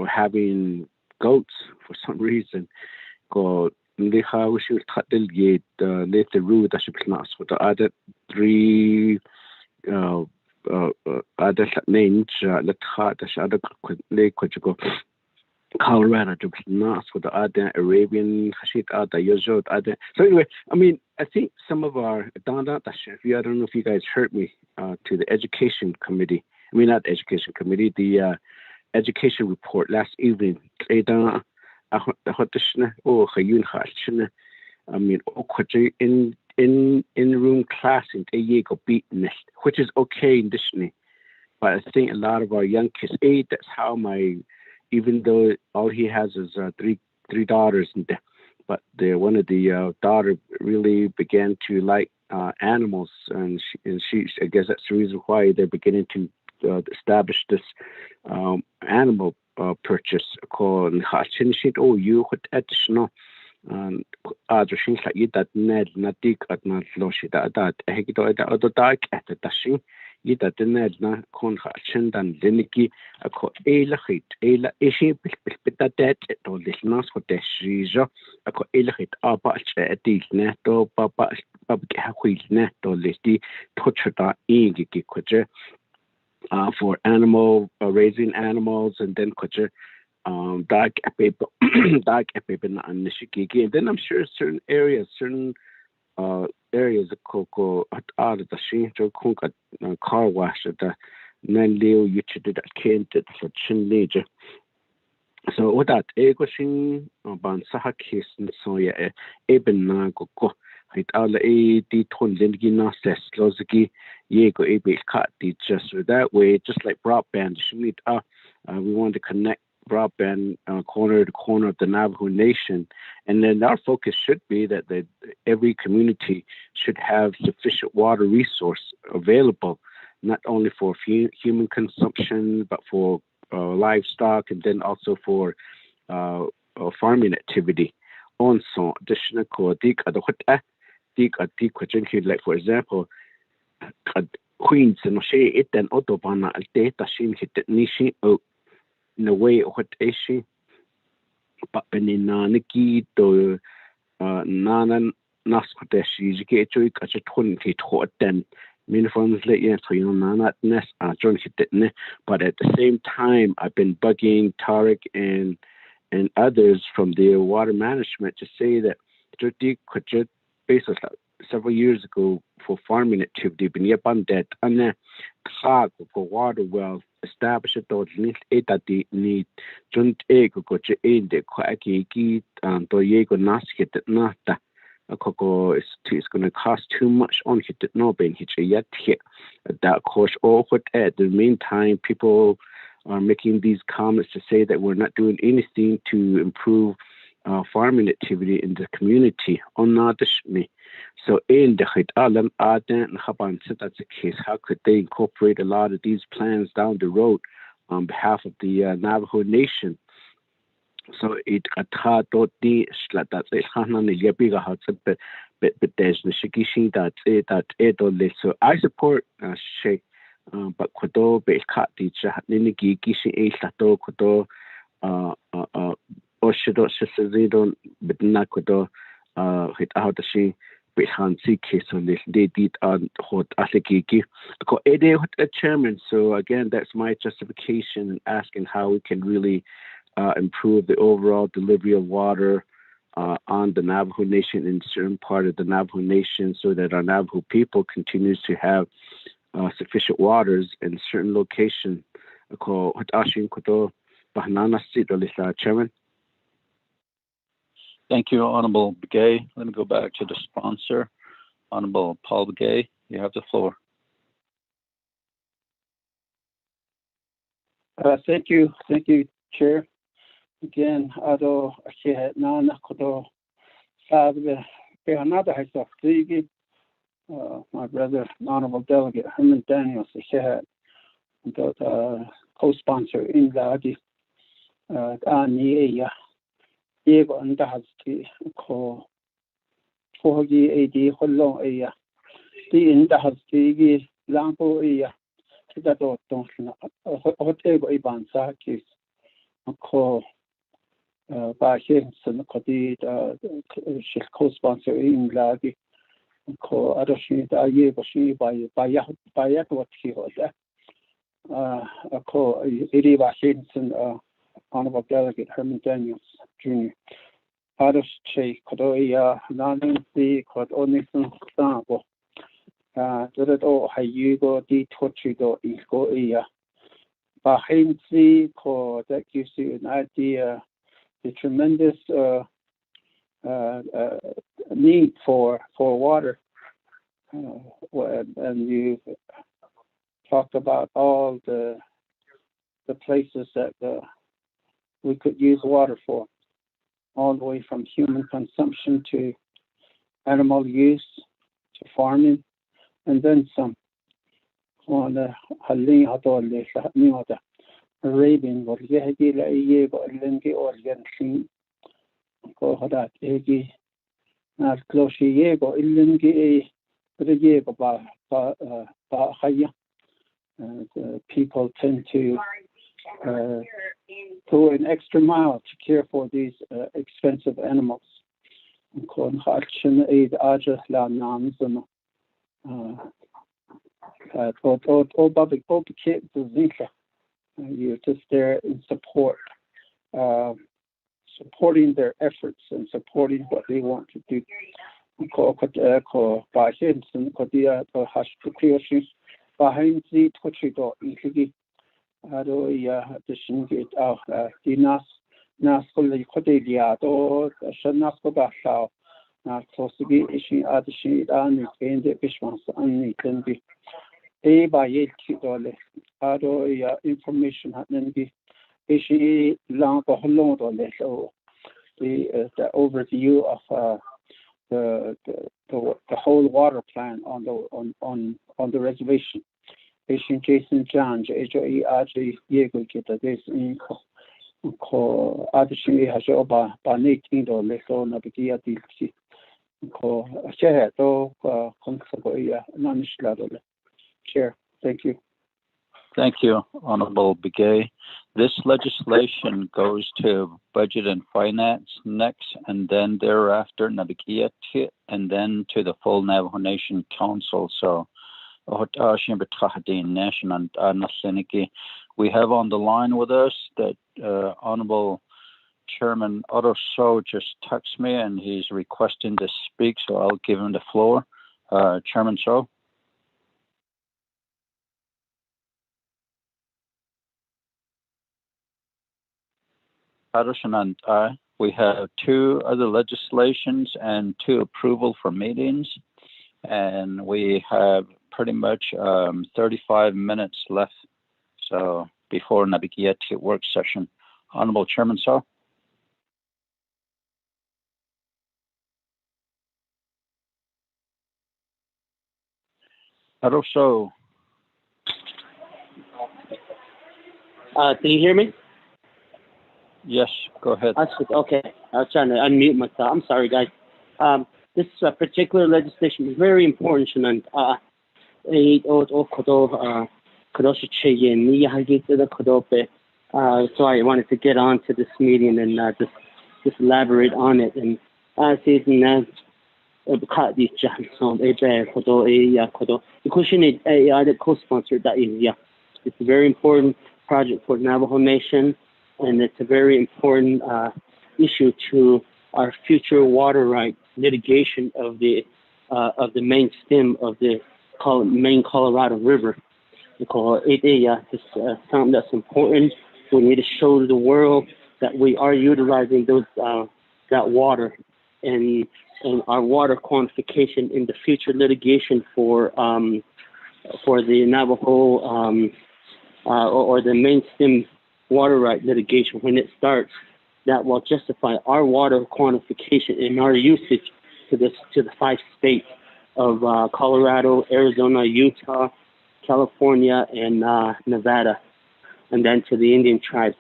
having goats for some reason. Go they have we should get let the root that should not with the other 3 other names let heart the other lake which go Colorado to not with the other Arabian shit other usual other. So anyway, I mean I think some of our I don't know if you guys heard me to the education committee. I mean not the education committee, the education report last evening. I mean, in room class in Ayego beaten, which is okay in Disney. But I think a lot of our young kids, that's how even though all he has is three daughters, but one of the daughter really began to like animals, and she I guess that's the reason why they're beginning to establish this animal purchase called Hachinshit. Oh, you would additional other things like that Ned Nadik at not Loshi that Hegito at other dark at the dashing. Yida the Ned na con Hachin than Liniki a co elahit, ela ishi bit dead at all this nas for the Shiza a co elahit abach at the neto papa wheels net or listy touch that igi quacher. For animal raising animals, and then dark paper and nishikiki, and then I'm sure certain areas of cocoa out of the shinto kunka car wash at the nan leo you did that can't for chin major. So what that equation ban saha case and so yeah eben na go. It all a ton lingina says loziki yego able cut just so that way, just like broadband. We want to connect broadband corner to corner of the Navajo Nation, and then our focus should be that every community should have sufficient water resource available, not only for human consumption but for livestock, and then also for farming activity. Also, additional like for example, Queens and O'Shea it and Autobahn al data shin hit nishi in a way what is she but Beninaniki to Nanan Nascoteshi get to catch a 20 hot then uniforms late yes so Nana nest John hit it but at the same time I've been bugging Tarek and others from the water management to say that 30 could basis several years ago for farming activity. But yapan that ane khag ko water well established dot eta di ni junt ego ko che ende ko aki to yego nas hit nata akoko is going to cost too much on hit no ben hit yet hit that course all what at the meantime people are making these comments to say that we're not doing anything to improve farming activity in the community on me. So in the Hitalan Aden and Haban said that's the case. How could they incorporate a lot of these plans down the road on behalf of the Navajo Nation? So it got dot the that's it Hanan Yabiga has but there's the Shikishi that's it only. So I support Shay but Kodo be cut the Ninigi Gishi A Sato Kodo Oshido Shizidon but not Kodo hit out the she behansi case on this they did on hot Asikiki. Chairman. So again that's my justification in asking how we can really improve the overall delivery of water on the Navajo Nation in certain part of the Navajo Nation so that our Navajo people continues to have sufficient waters in certain locations. Chairman. Thank you, Honorable Begay. Let me go back to the sponsor. Honorable Paul Begay, you have the floor. Thank you, Chair. Again, Ado Nana Kodo Sadbe Behanada has of my brother, Honorable Delegate Herman Daniels, co-sponsor in Ladi Ania Diego and Dahasti ko Fogi AD Hollo Aya the in Dahasti Lampo Aya that don't Hotel Iban Sakis ko by Henson Kodi co-sponsor in Ladi ko Adoshi Dayegoshi by what he was ko Iriba Henson Honorable Delegate Herman Daniels Jr. Adosh Che Kodoya Nancy Kod Onison Sabo Dodo Hayugo di Tochido Isko Ia Bahensi ko that gives you an idea the tremendous need for water and you talked about all the places that we could use water for, all the way from human consumption to animal use to farming, and then some. On the Arabian, what Yehigi la Yego Lengi or Yensin, go Hadat Egi, not Closhi Yego, Ilingi, the Yego Ba Haya. People tend to go an extra mile to care for these expensive animals. You're just there in support, supporting their efforts and supporting what they want to do. Behind the Tochido, Ikigi, Adoya, the Shingate, the Nascoli Codelia, or Shanasko Basao, not close to be issuing other sheet and in the Bishmans and it can be a by $8. Adoya information and be issuing long or long or less. So the overview of the whole water plan on the reservation. Patient Jason John, JJE Aji Yego Kita, this in ko Adishi has over $18 Nabigia Dilsi. Ko share to Consagoya Nanishla. Chair, thank you. Thank you, Honorable Begay. This legislation goes to Budget and Finance next, and then thereafter Nabikia, and then to the full Navajo Nation Council. So, we have on the line with us that Honorable Chairman Otto So just texted me and he's requesting to speak, so I'll give him the floor. Chairman So. Patterson and I. We have 2 other legislations and 2 approval for meetings, and we have pretty much 35 minutes left. So before Nabigiyati work session, Honorable Chairman So. So. Can you hear me? Yes, go ahead. Okay, I was trying to unmute myself. I'm sorry, guys. This particular legislation is very important. So I wanted to get on to this meeting and just elaborate on it. And the question is, the co-sponsored that is, yeah, it's a very important project for Navajo Nation, and it's a very important issue to our future water right litigation of the main stem of the main Colorado River. It's something that's important. We need to show the world that we are utilizing those that water and our water quantification in the future litigation for the Navajo or the main stem water right litigation when it starts, that will justify our water quantification and our usage to the 5 states of Colorado, Arizona, Utah, California, and Nevada, and then to the Indian tribes.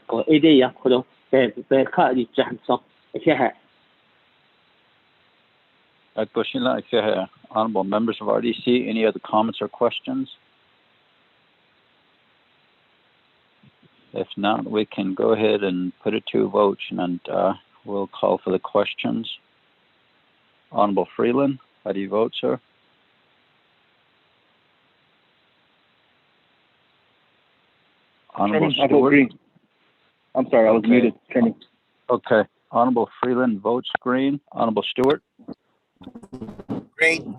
Honorable members of RDC, any other comments or questions? If not, we can go ahead and put it to a vote, and we'll call for the questions. Honorable Freeland, how do you vote, sir? Honorable I vote green. I'm sorry, I was muted. Chairman. Okay. Honorable Freeland votes green. Honorable Stewart? Green.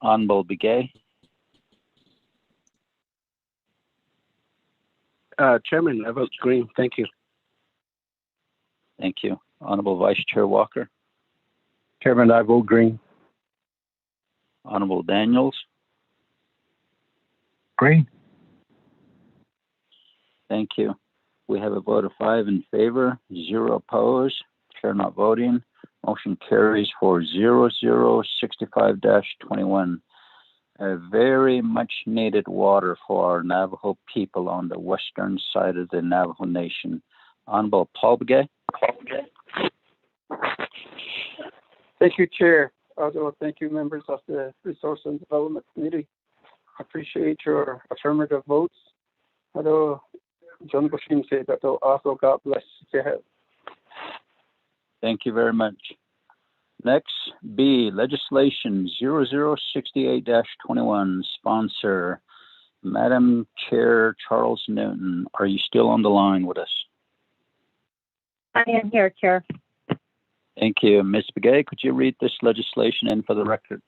Honorable Begay? Chairman, I vote green. Thank you. Thank you. Honorable Vice Chair Walker? Chairman, I vote green. Honorable Daniels? Green. Thank you. We have a vote of 5 in favor, 0 opposed, chair not voting. Motion carries for 0065-21. A very much needed water for our Navajo people on the western side of the Navajo Nation. Honorable Paul Begay. Thank you, Chair. Also, thank you, members of the Resource and Development Committee. I appreciate your affirmative votes. Although John Bushin said that also God bless you. Thank you very much. Next, B, legislation 0068-21, sponsor, Madam Chair Charles Newton. Are you still on the line with us? I am here, Chair. Thank you. Ms. Begay, could you read this legislation in for the record?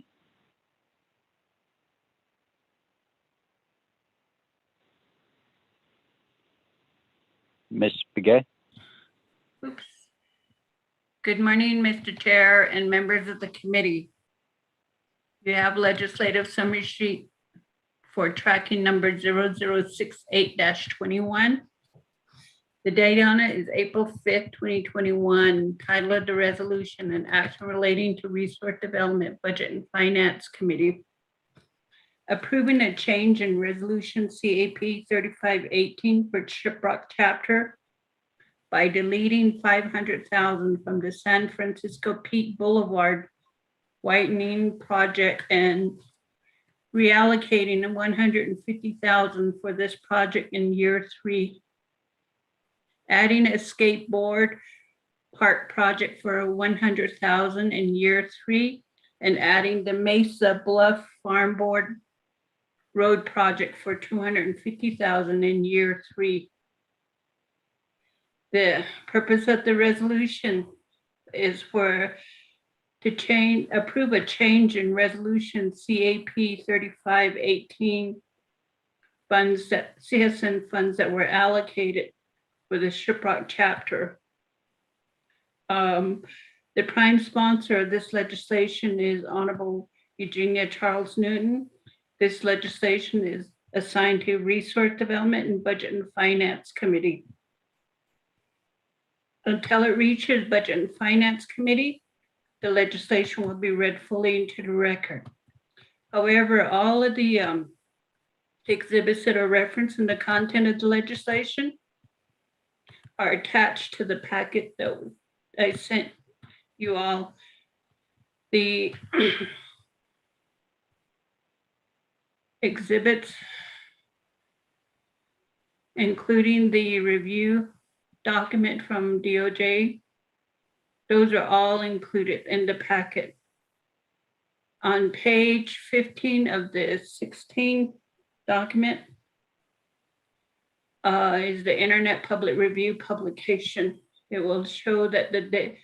Ms. Begay? Oops. Good morning, Mr. Chair and members of the committee. You have legislative summary sheet for tracking number 0068-21. The date on it is April 5th, 2021. Title of the resolution: an action relating to Resource Development, Budget and Finance Committee. Approving a change in resolution CAP 3518 for Shiprock chapter by deleting $500,000 from the San Francisco Peak Boulevard widening project and reallocating $150,000 for this project in year 3. Adding a skateboard park project for $100,000 in year 3, and adding the Mesa Bluff Farm Board Road project for $250,000 in year 3. The purpose of the resolution is to approve a change in resolution CAP 3518 citizen funds that were allocated for the Shiprock chapter. The prime sponsor of this legislation is Honorable Eugenia Charles Newton. This legislation is assigned to Resource Development and Budget and Finance Committee. Until it reaches Budget and Finance Committee, the legislation will be read fully into the record. However, all of the exhibits that are referenced in the content of the legislation are attached to the packet that I sent you all. The exhibits, including the review document from DOJ, those are all included in the packet. On page 15 of the 16 document is the Internet Public Review publication. It will show that the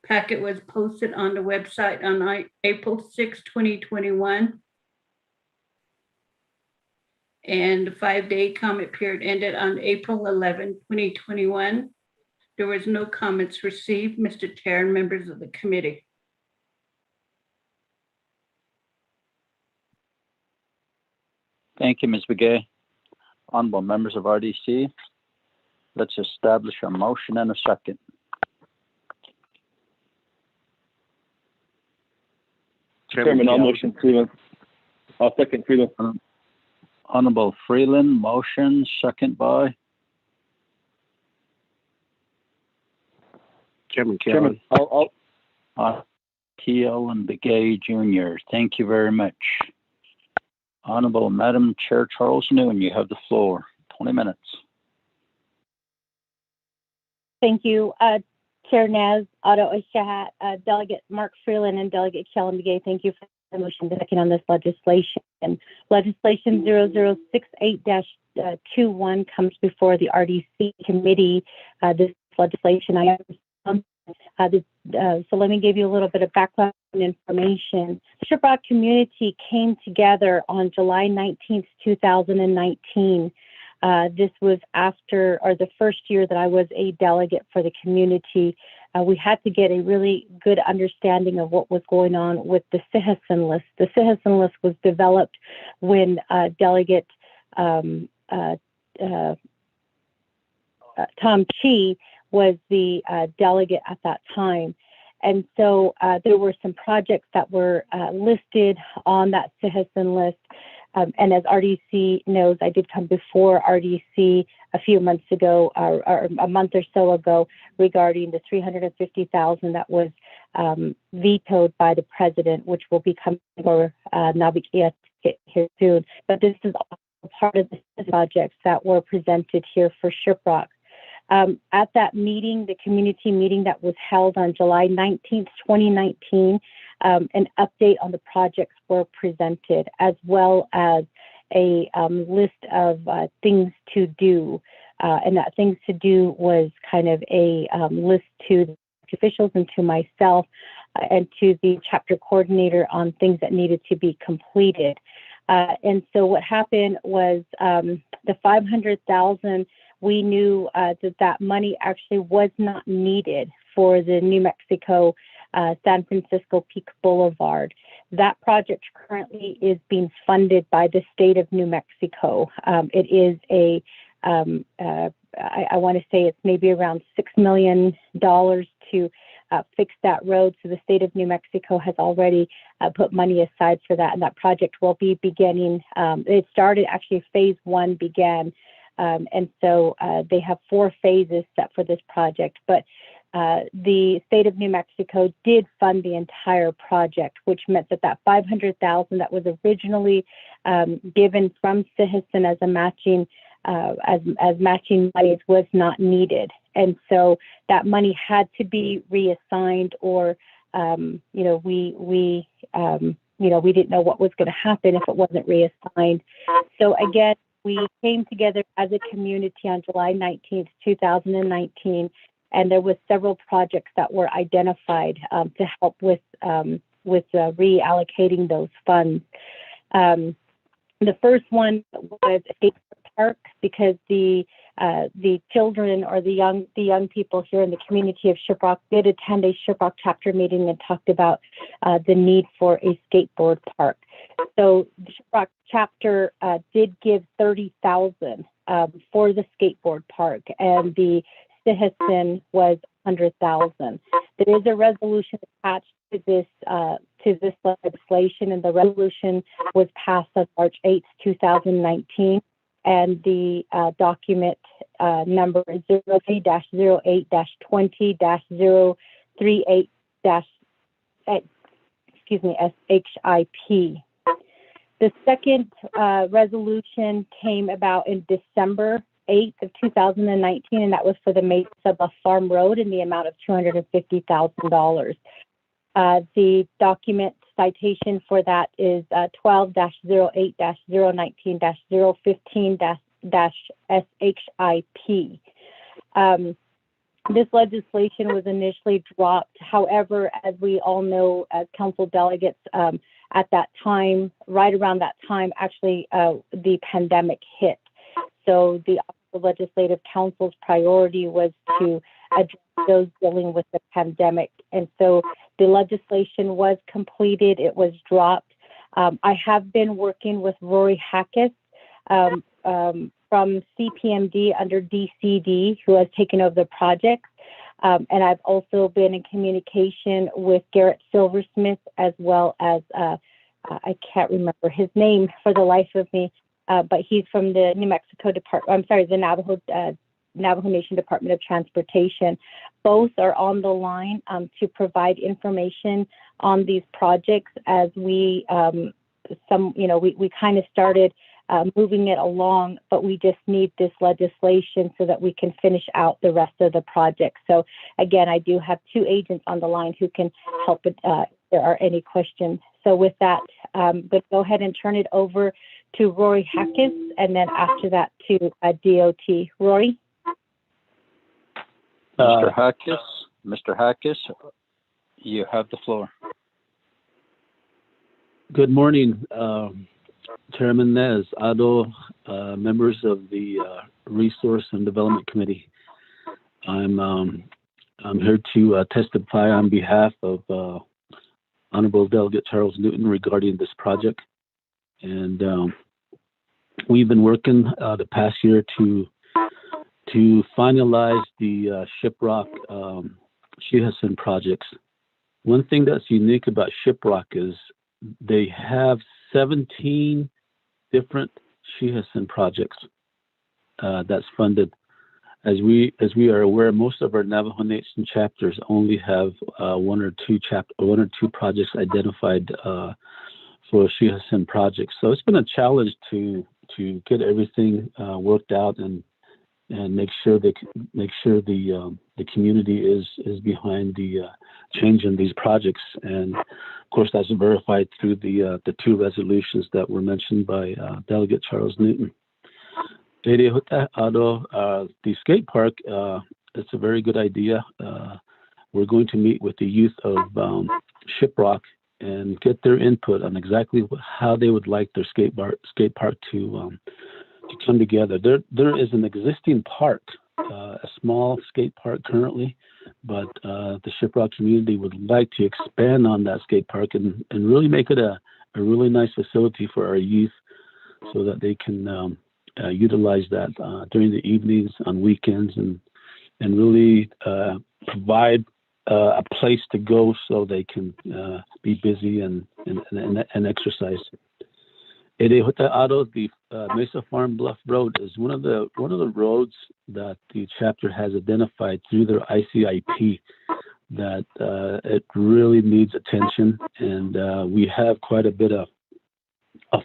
packet was posted on the website on April 6, 2021. And the 5-day comment period ended on April 11, 2021. There was no comments received, Mr. Chair and members of the committee. Thank you, Ms. Begay. Honorable members of RDC, let's establish a motion and a second. Chairman, I'll motion Freeland. I'll second Freeland. Honorable Freeland, motion, second by Chairman Keel. Chairman, I'll Keel and Begay Jr. Thank you very much. Honorable Madam Chair Charles Newton, you have the floor. 20 minutes. Thank you, Chair Naz, Otto Ishahat, Delegate Mark Freeland, and Delegate Kellen Begay. Thank you for the motion second on this legislation. Legislation 0068-21 comes before the RDC committee. This legislation, so let me give you a little bit of background information. The Shiprock community came together on July 19th, 2019. This was after, or the first year that I was a delegate for the community. We had to get a really good understanding of what was going on with the citizen list. The citizen list was developed when Delegate Tom Chi was the delegate at that time. And so there were some projects that were listed on that citizen list. And as RDC knows, I did come before RDC a few months ago, or a month or so ago, regarding the $350,000 that was vetoed by the president, which will be coming for Navikia here soon. But this is all part of the projects that were presented here for Shiprock. At that meeting, the community meeting that was held on July 19th, 2019, an update on the projects were presented, as well as a list of things to do. And that things to do was kind of a list to the officials and to myself and to the chapter coordinator on things that needed to be completed. And so what happened was the $500,000, we knew that money actually was not needed for the New Mexico San Francisco Peak Boulevard. That project currently is being funded by the state of New Mexico. It is I want to say it's maybe around $6 million to fix that road. So the state of New Mexico has already put money aside for that, and that project will be beginning. It started, actually phase 1 began. And so they have 4 phases set for this project, but the state of New Mexico did fund the entire project, which meant that that $500,000 that was originally given from Citizen as a matching as matching monies was not needed, and so that money had to be reassigned, or we didn't know what was going to happen if it wasn't reassigned. So again, we came together as a community on July 19th, 2019, and there was several projects that were identified to help with reallocating those funds. The first one was a skate park, because the children or the young people here in the community of Shiprock did attend a Shiprock chapter meeting and talked about the need for a skateboard park. So the Shiprock chapter did give $30,000 for the skateboard park, and the citizen was $100,000. There is a resolution attached to this legislation, and the resolution was passed on March 8th, 2019. And the document number is 03-08-20-38-SHIP. The second resolution came about in December 8th of 2019, and that was for the Mesa Bluff Farm Road in the amount of $250,000. The document citation for that is 12-08-019-015-SHIP. This legislation was initially dropped. However, as we all know, as council delegates, at that time, right around that time, actually, the pandemic hit. So the Legislative Council's priority was to address those dealing with the pandemic. And so the legislation was completed, it was dropped. I have been working with Rory Hackis from CPMD under DCD, who has taken over the project. And I've also been in communication with Garrett Silversmith, as well as, I can't remember his name for the life of me, but he's from the New Mexico Department, the Navajo Nation Department of Transportation. Both are on the line to provide information on these projects as we kind of started moving it along, but we just need this legislation so that we can finish out the rest of the project. So again, I do have two agents on the line who can help if there are any questions. So with that, but go ahead and turn it over to Rory Hackis, and then after that to DOT. Rory? Mr. Hackis, you have the floor. Good morning, Chairman Nez, Ado, members of the Resource and Development Committee. I'm here to testify on behalf of Honorable Delegate Charles Newton regarding this project. And we've been working the past year to finalize the Shiprock Shihasen projects. One thing that's unique about Shiprock is they have 17 different Shihasen projects that's funded. As we are aware, most of our Navajo Nation chapters only have one or two projects identified for Shihasen projects. So it's been a challenge to get everything worked out and make sure the community is behind the change in these projects. And of course, that's verified through the two resolutions that were mentioned by Delegate Charles Newton. The skate park, it's a very good idea. We're going to meet with the youth of Shiprock and get their input on exactly how they would like their skate park to come together. There is an existing park, a small skate park currently, but the Shiprock community would like to expand on that skate park and really make it a really nice facility for our youth so that they can utilize that during the evenings, on weekends, and really provide a place to go so they can be busy and exercise. The Mesa Farm Bluff Road is one of the roads that the chapter has identified through their ICIP that it really needs attention, and we have quite a bit of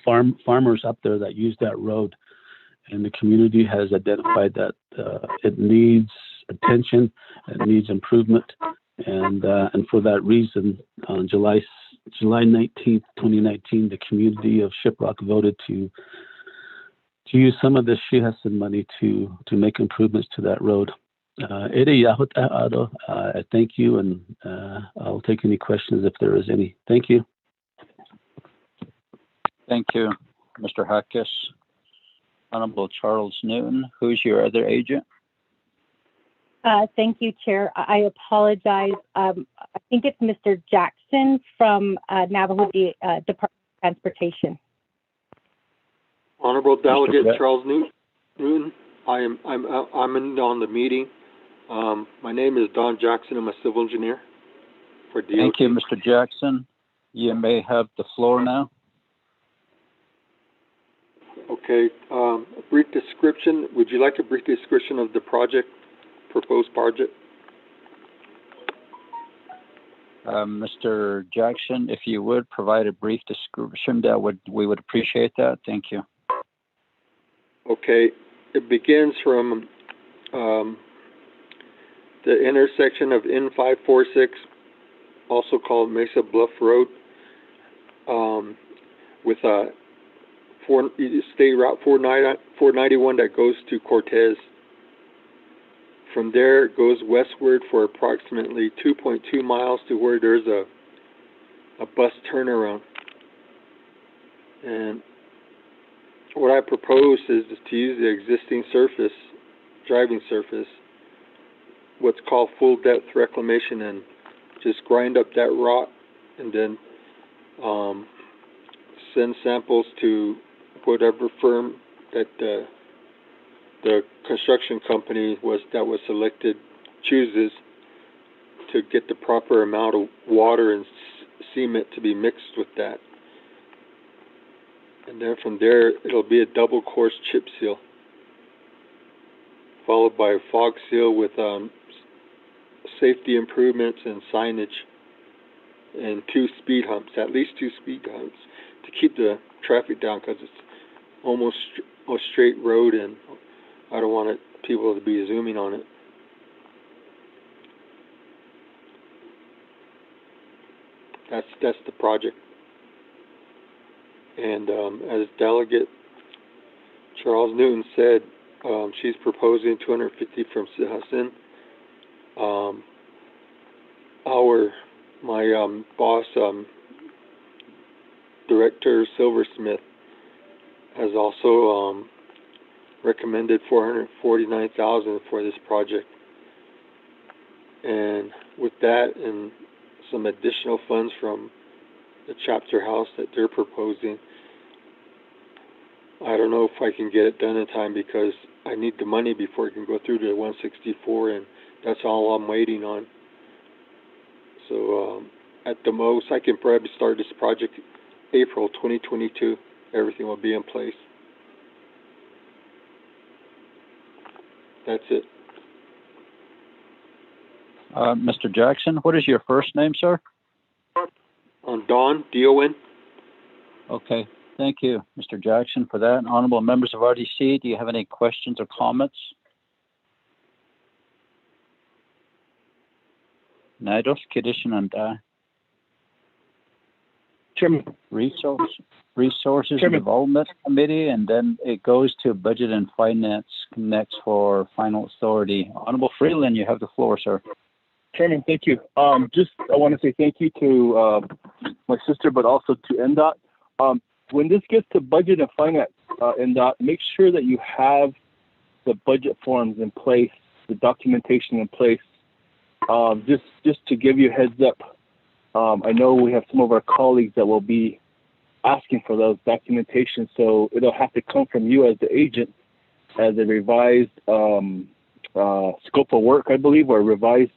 farmers up there that use that road, and the community has identified that it needs attention, it needs improvement, and for that reason, on July 19th, 2019, the community of Shiprock voted to to use some of the Shihasan money to make improvements to that road. Thank you, and I'll take any questions if there is any. Thank you. Thank you, Mr. Hackis. Honorable Charles Newton, who's your other agent? Thank you, Chair. I apologize. I think it's Mr. Jackson from Navajo Department of Transportation. Honorable Delegate Charles Newton, I'm on the meeting. My name is Don Jackson. I'm a civil engineer for DOT. Thank you, Mr. Jackson. You may have the floor now. Okay. A brief description. Would you like a brief description of the project, proposed project? Mr. Jackson, if you would provide a brief description, we would appreciate that. Thank you. Okay. It begins from the intersection of N546, also called Mesa Bluff Road, with a State Route 491 that goes to Cortez. From there, it goes westward for approximately 2.2 miles to where there's a bus turnaround. And what I propose is to use the existing driving surface, what's called full depth reclamation, and just grind up that rock and then send samples to whatever firm that the construction company that was selected chooses to get the proper amount of water and cement to be mixed with that. And then from there, it'll be a double course chip seal, followed by a fog seal with safety improvements and signage, and at least two speed humps to keep the traffic down, because it's almost a straight road and I don't want people to be zooming on it. That's the project. And as Delegate Charles Newton said, she's proposing 250 from Sihasin. My boss, Director Silversmith, has also recommended $449,000 for this project. And with that and some additional funds from the chapter house that they're proposing, I don't know if I can get it done in time, because I need the money before it can go through to 164, and that's all I'm waiting on. So at the most, I can probably start this project April 2022. Everything will be in place. That's it. Mr. Jackson, what is your first name, sir? Don, D-O-N. Okay, thank you, Mr. Jackson, for that. Honorable members of RDC, do you have any questions or comments? Nados, Kidishan, and Chairman. Resources and Development Committee, and then it goes to Budget and Finance next for final authority. Honorable Freeland, you have the floor, sir. Chairman, thank you. I want to say thank you to my sister, but also to NDOT. When this gets to Budget and Finance, NDOT, make sure that you have the budget forms in place, the documentation in place. Just to give you a heads up, I know we have some of our colleagues that will be asking for those documentation, so it'll have to come from you as the agent as a revised scope of work, I believe, or a revised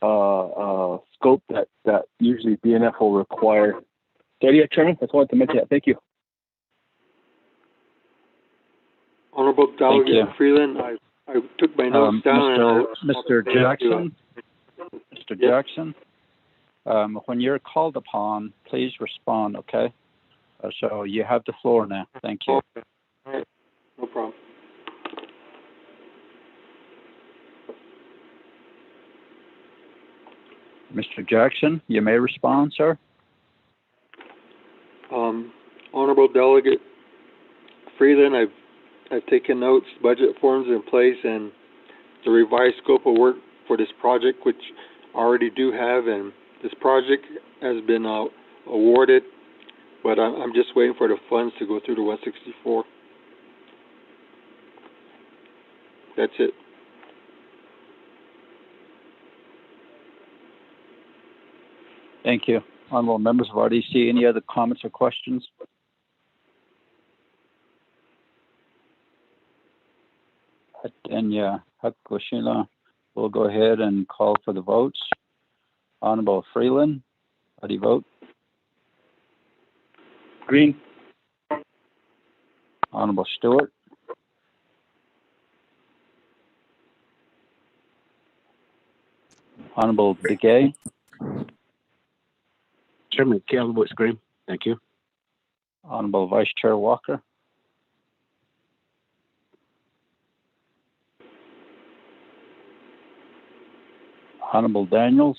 scope that usually BNF will require. So yeah, Chairman, I just wanted to mention that. Thank you. Honorable Delegate Freeland, I took my notes down. Mr. Jackson, Mr. Jackson, when you're called upon, please respond, okay? So you have the floor now. Thank you. Okay. All right. No problem. Mr. Jackson, you may respond, sir. Honorable Delegate Freeland, I've I've taken notes, budget forms in place, and the revised scope of work for this project, which I already do have, and this project has been awarded, but I'm just waiting for the funds to go through the 164. That's it. Thank you. Honorable members of RDC, any other comments or questions? Atenya Hakushila. We'll go ahead and call for the votes. Honorable Freeland, how do you vote? Green. Honorable Stewart. Honorable Begay. Chairman Caleb votes green. Thank you. Honorable Vice Chair Walker. Honorable Daniels.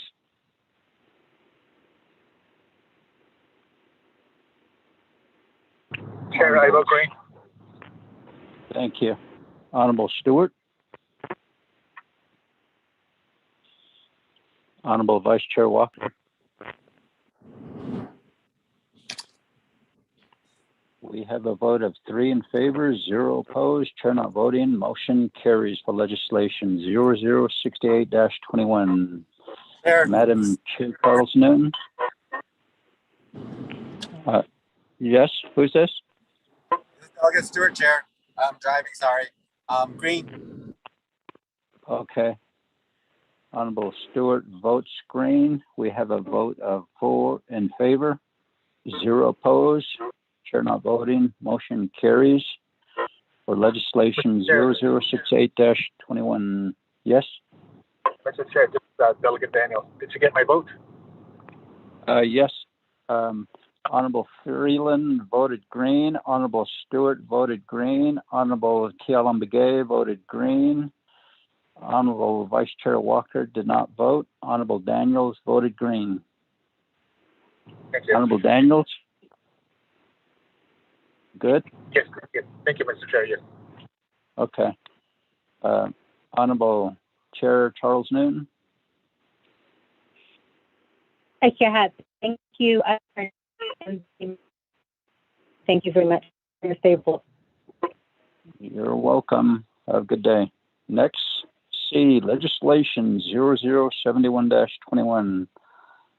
Chair, I vote green. Thank you. Honorable Stewart. Honorable Vice Chair Walker. We have a vote of 3 in favor, 0 opposed, chair not voting. Motion carries for legislation 0068-21. Madam Chair Charles Newton. Yes, who's this? This is Delegate Stewart, Chair. I'm driving, sorry. Green. Okay. Honorable Stewart votes green. We have a vote of 4 in favor, 0 opposed, chair not voting. Motion carries for legislation 0068-21. Yes? Mr. Chair, this is Delegate Daniel. Did you get my vote? Yes. Honorable Freeland voted green. Honorable Stewart voted green. Honorable Kialambagay voted green. Honorable Vice Chair Walker did not vote. Honorable Daniels voted green. Thank you. Honorable Daniels? Good? Yes, yes. Thank you, Mr. Chair. Yes. Okay. Honorable Chair Charles Newton? Thank you. Thank you very much for your stable. You're welcome. Have a good day. Next, C, legislation 0071-21.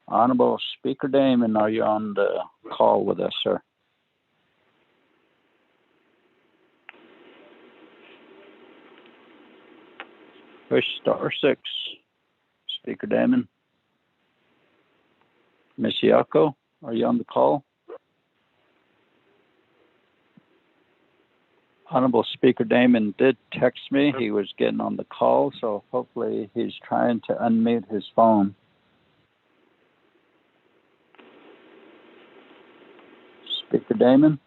Honorable Speaker Damon, are you on the call with us, sir? Push *6. Speaker Damon. Ms. Yako, are you on the call? Honorable Speaker Damon did text me. He was getting on the call, so hopefully he's trying to unmute his phone. Speaker Damon?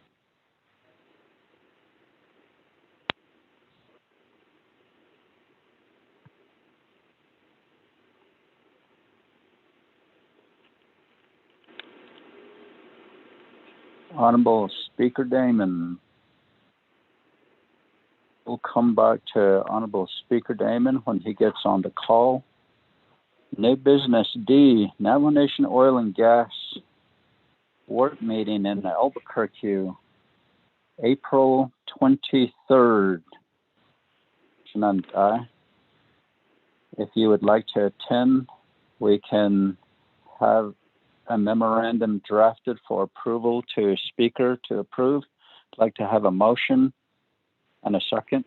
Honorable Speaker Damon. We'll come back to Honorable Speaker Damon when he gets on the call. New business D, Navajo Nation Oil and Gas work meeting in Albuquerque, April 23rd. If you would like to attend, we can have a memorandum drafted for approval to a speaker to approve. I'd like to have a motion and a second.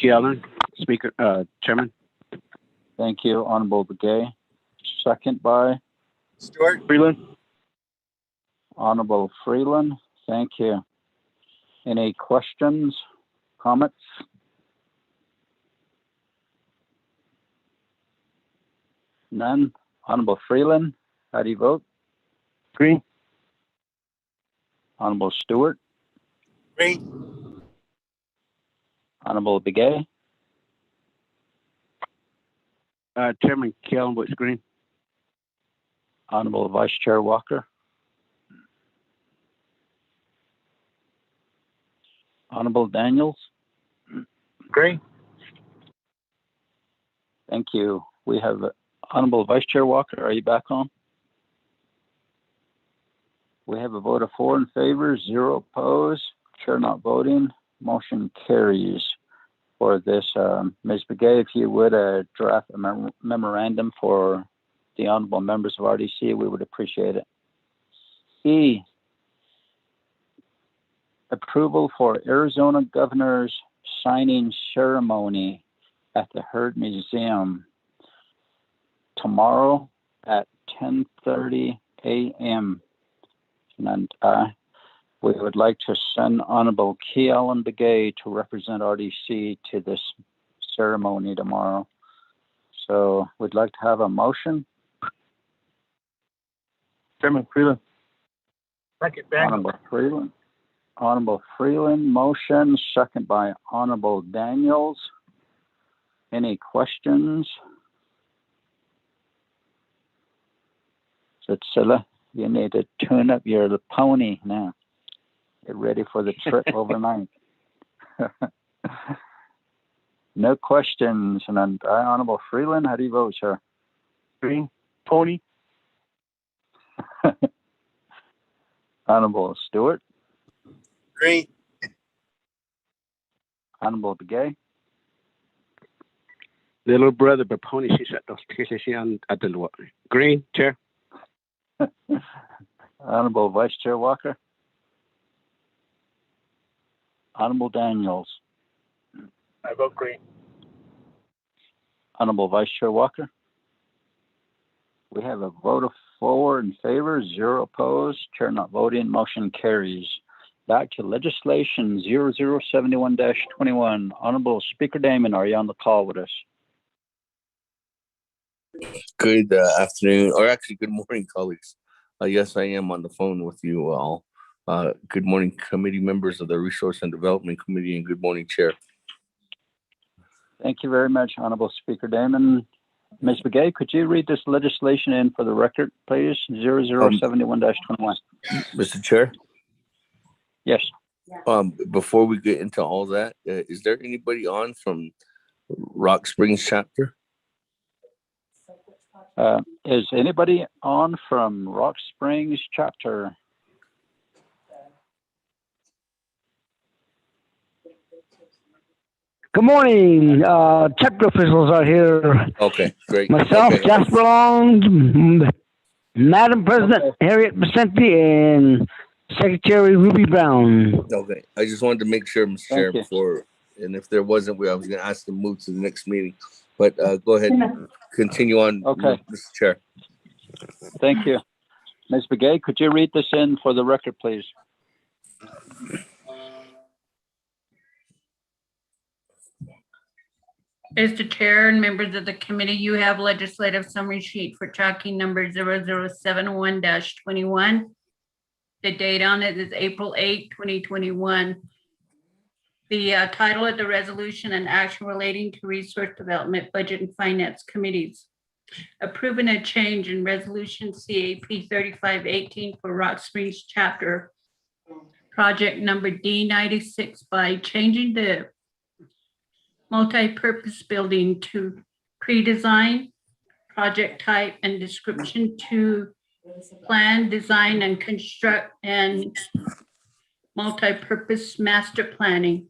Allen, Speaker, Chairman. Thank you, Honorable Begay. Second by Stewart. Freeland. Honorable Freeland. Thank you. Any questions, comments? None. Honorable Freeland, how do you vote? Green. Honorable Stewart. Green. Honorable Begay. Chairman Caleb votes green. Honorable Vice Chair Walker. Honorable Daniels. Agree. Thank you. We have Honorable Vice Chair Walker. Are you back on? We have a vote of 4 in favor, 0 opposed, chair not voting. Motion carries for this. Ms. Begay, if you would draft a memorandum for the honorable members of RDC, we would appreciate it. E, approval for Arizona Governor's signing ceremony at the Herd Museum tomorrow at 10:30 a.m. And we would like to send Honorable Key Ellen Begay to represent RDC to this ceremony tomorrow. So we'd like to have a motion. Chairman Freeland. Second, Honorable Freeland. Honorable Freeland, motion, second by Honorable Daniels. Any questions? Cilla, you need to tune up your pony now. Get ready for the trip overnight. No questions. And Honorable Freeland, how do you vote, sir? Green. Pony. Honorable Stewart. Green. Honorable Begay. Little brother, but pony, Green, Chair. Honorable Vice Chair Walker. Honorable Daniels. I vote green. Honorable Vice Chair Walker. We have a vote of 4 in favor, 0 opposed, chair not voting, motion carries. Back to legislation 0071-21. Honorable Speaker Damon, are you on the call with us? Good afternoon, or actually good morning, colleagues. Yes, I am on the phone with you all. Good morning, committee members of the Resource and Development Committee, and good morning, Chair. Thank you very much, Honorable Speaker Damon. Ms. Begay, could you read this legislation in for the record, please? 0071-21. Mr. Chair? Yes. Before we get into all that, is there anybody on from Rock Springs chapter? Is anybody on from Rock Springs chapter? Good morning. Chapter officials are here. Okay, great. Myself, okay. Jasper Long, Madam President Harriet Vicente, and Secretary Ruby Brown. Okay, I just wanted to make sure, Mr. Chair, before, and if there wasn't, I was going to ask them to move to the next meeting. But go ahead, continue on, okay. Mr. Chair. Thank you. Ms. Begay, could you read this in for the record, please? Mr. Chair and members of the committee, you have legislative summary sheet for tracking number 0071-21. The date on it is April 8, 2021. The title of the resolution and action relating to resource development, budget and finance committees. Approving a change in resolution CAP 3518 for Rock Springs chapter project number D96 by changing the multi-purpose building to pre-design, project type and description to plan, design and construct and multi-purpose master planning.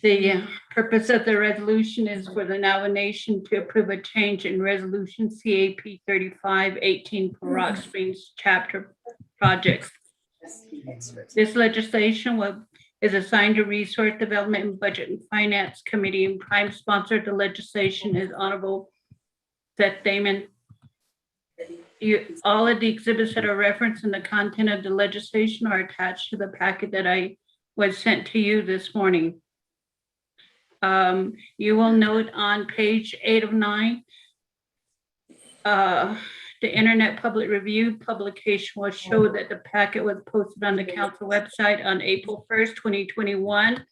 The purpose of the resolution is for the Navajo Nation to approve a change in resolution CAP 3518 for Rock Springs chapter projects. This legislation is assigned to Resource Development and Budget and Finance Committee, and prime sponsor of the legislation is Honorable Seth Damon. All of the exhibits that are referenced in the content of the legislation are attached to the packet that I was sent to you this morning. You will note on page 8 of 9, the Internet Public Review publication will show that the packet was posted on the council website on April 1st, 2021.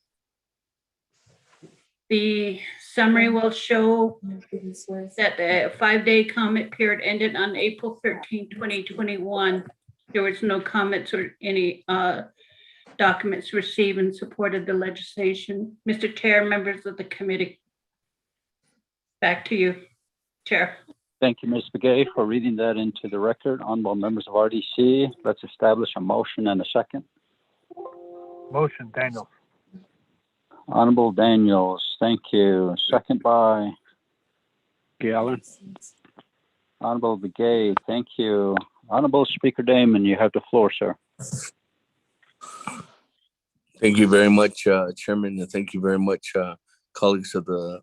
The summary will show that the 5-day comment period ended on April 13, 2021. There was no comments or any documents received in support of the legislation. Mr. Chair, members of the committee. Back to you, Chair. Thank you, Ms. Begay, for reading that into the record. Honorable members of RDC, let's establish a motion and a second. Motion, Daniels. Honorable Daniels, thank you. Second by Gallen. Honorable Begay, thank you. Honorable Speaker Damon, you have the floor, sir. Thank you very much, Chairman, and thank you very much, colleagues of the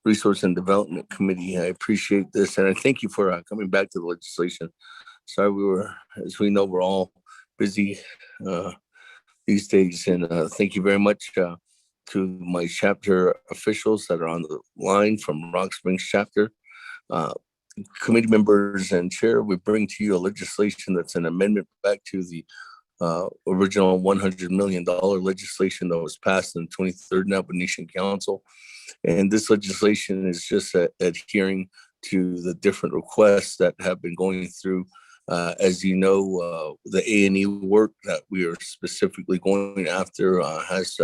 Resource and Development Committee. I appreciate this, and I thank you for coming back to the legislation. Sorry, as we know, we're all busy these days, and thank you very much to my chapter officials that are on the line from Rock Springs chapter. Committee members and chair, we bring to you a legislation that's an amendment back to the original $100 million legislation that was passed in the 23rd Navajo Nation Council. And this legislation is just adhering to the different requests that have been going through. As you know, the A&E work that we are specifically going after has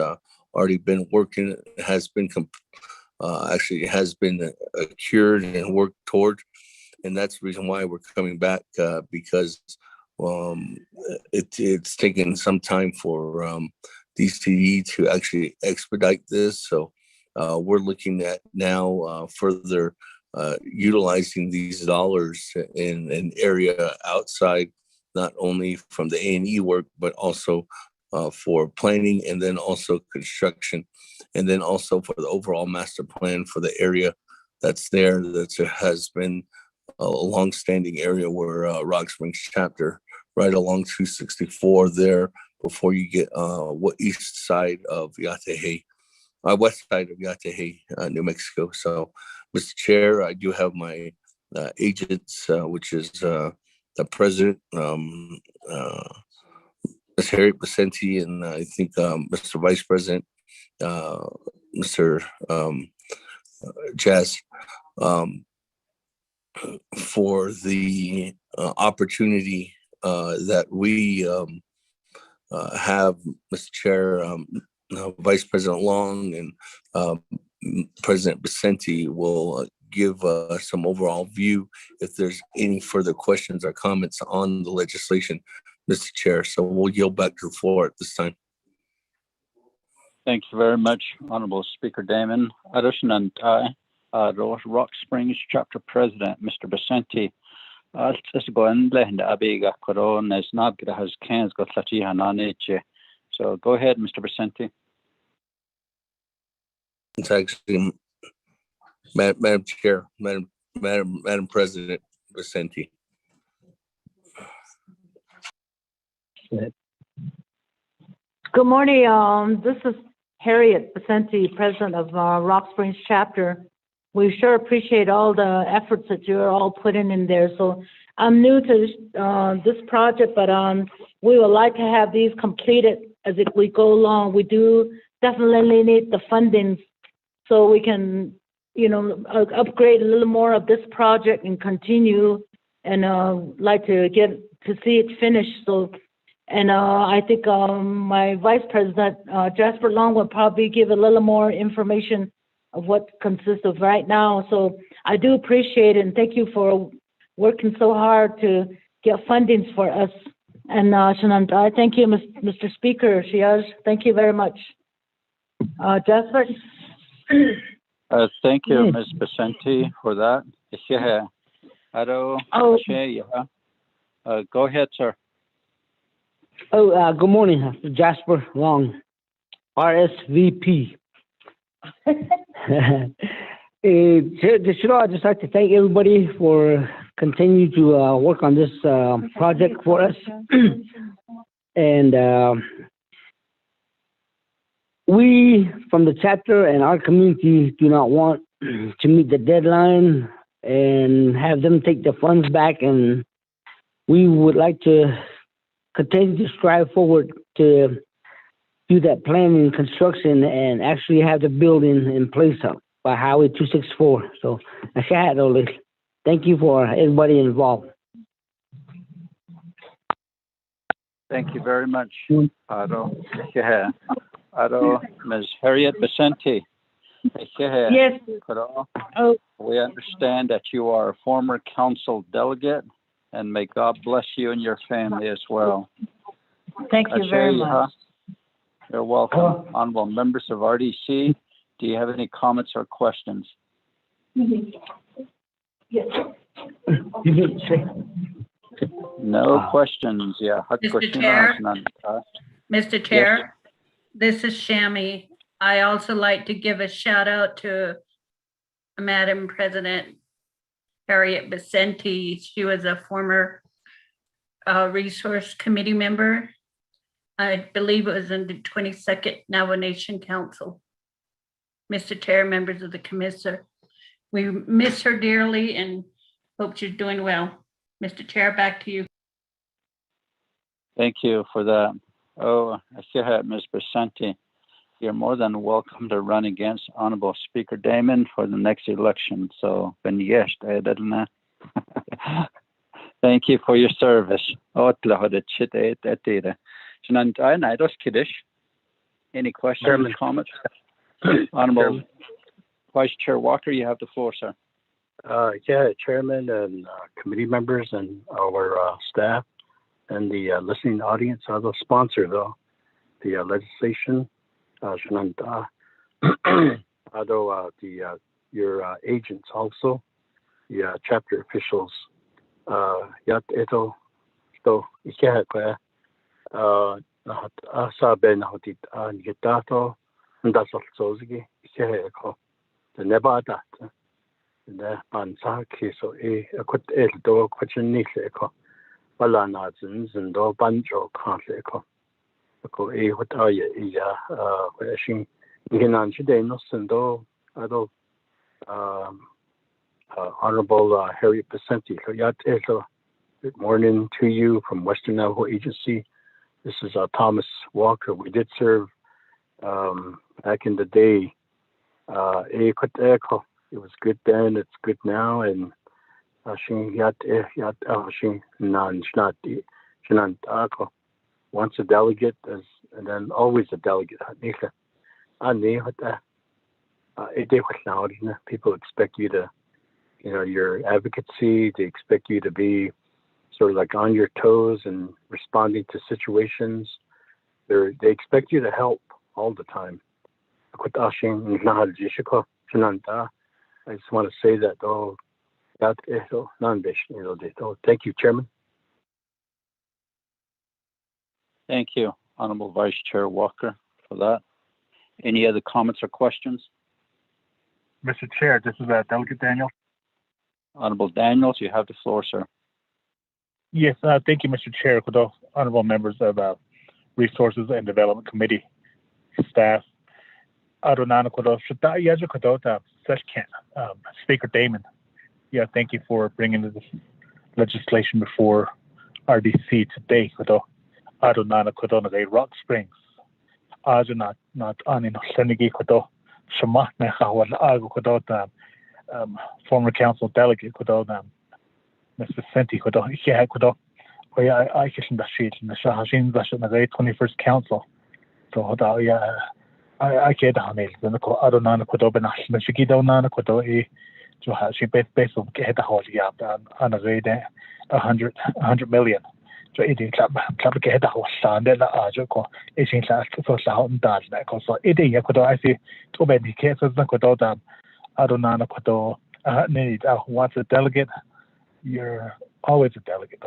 already been working, has been actually has been cured and worked toward. And that's the reason why we're coming back, because it's taken some time for DCE to actually expedite this. So we're looking at now further utilizing these dollars in an area outside, not only from the A&E work, but also for planning and then also construction, and then also for the overall master plan for the area that's there, that has been a long-standing area where Rock Springs chapter, right along 264 there, before you get east side of Yatehe, west side of Yatehe, New Mexico. So, Mr. Chair, I do have my agents, which is the president, Ms. Harriet Vicente, and I think Mr. Vice President, Mr. Jazz, for the opportunity that we have, Mr. Chair, Vice President Long and President Vicente will give some overall view if there's any further questions or comments on the legislation, Mr. Chair. So we'll yield back to the floor at this time. Thank you very much, Honorable Speaker Damon. Rock Springs Chapter President, Mr. Vicente. So go ahead, Mr. Vicente. It's actually Madam Chair, Madam President Vicente. Good morning. This is Harriet Vicente, President of Rock Springs Chapter. We sure appreciate all the efforts that you're all putting in there. So I'm new to this project, but we would like to have these completed as we go along. We do definitely need the funding so we can, upgrade a little more of this project and continue, and like to get to see it finished. So, and I think my Vice President, Jasper Long, will probably give a little more information of what consists of right now. So I do appreciate it, and thank you for working so hard to get fundings for us. And I thank you, Mr. Speaker. Thank you very much. Jasper? Thank you, Ms. Vicente, for that. Go ahead, sir. Good morning, Jasper Long, RSVP. I'd just like to thank everybody for continuing to work on this project for us. And we, from the chapter and our community, do not want to meet the deadline and have them take the funds back. And we would like to continue to strive forward to do that planning and construction and actually have the building in place by Highway 264. So thank you for everybody involved. Thank you very much, Ado. Yeah. Ado, Ms. Harriet Vicente. Yes. Oh, We understand that you are a former council delegate, and may God bless you and your family as well. thank you very much. You're welcome. Honorable members of RDC, do you have any comments or questions? Yes. No questions. Yeah. Mr. Chair? Mr. Chair, Yes. this is Shammy. I also like to give a shout out to Madam President Harriet Vicente. She was a former resource committee member. I believe it was in the 22nd Navajo Nation Council. Mr. Chair, members of the commission, we miss her dearly and hope she's doing well. Mr. Chair, back to you. Thank you for that. Oh, Ms. Vicente, you're more than welcome to run against Honorable Speaker Damon for the next election. So, thank you for your service. Any questions, Chairman. comments? Honorable Vice Chair Walker, you have the floor, sir. Chairman and committee members and our staff and the listening audience are the sponsor, though, the legislation. Although your agents also, the chapter officials, yat ito to ikehakwe asabe na hotit nigitato ndasal sozigi ikehako the nebada the bansa kiso akut do kwachiniko wala na zin do banjo kanleko ko hotaya kwashin nginan chide no sendo ado Honorable Harriet Vicente. Good morning to you from Western Navajo Agency. This is Thomas Walker. We did serve back in the day. It was good then, it's good now, and once a delegate and then always a delegate. People expect you to, your advocacy, they expect you to be sort of like on your toes and responding to situations. They expect you to help all the time. I just want to say that, thank you, Chairman. Thank you, Honorable Vice Chair Walker, for that. Any other comments or questions? Mr. Chair, this is Delegate Daniel. Honorable Daniels, you have the floor, sir. Yes, thank you, Mr. Chair, honorable members of Resources and Development Committee staff. Speaker Damon, thank you for bringing this legislation before RDC today. Rock Springs. Not on in Senegi former council delegate Ms. Vicente I kitchen the sheet in the Shahashin the 21st council. So I get on it. Then I don't know Michigan don't know to have she base of get the whole on a rate 100 million. So it is clap get the whole stand that it's in class for sound that so it is I see too many cases I don't know need once a delegate, you're always a delegate.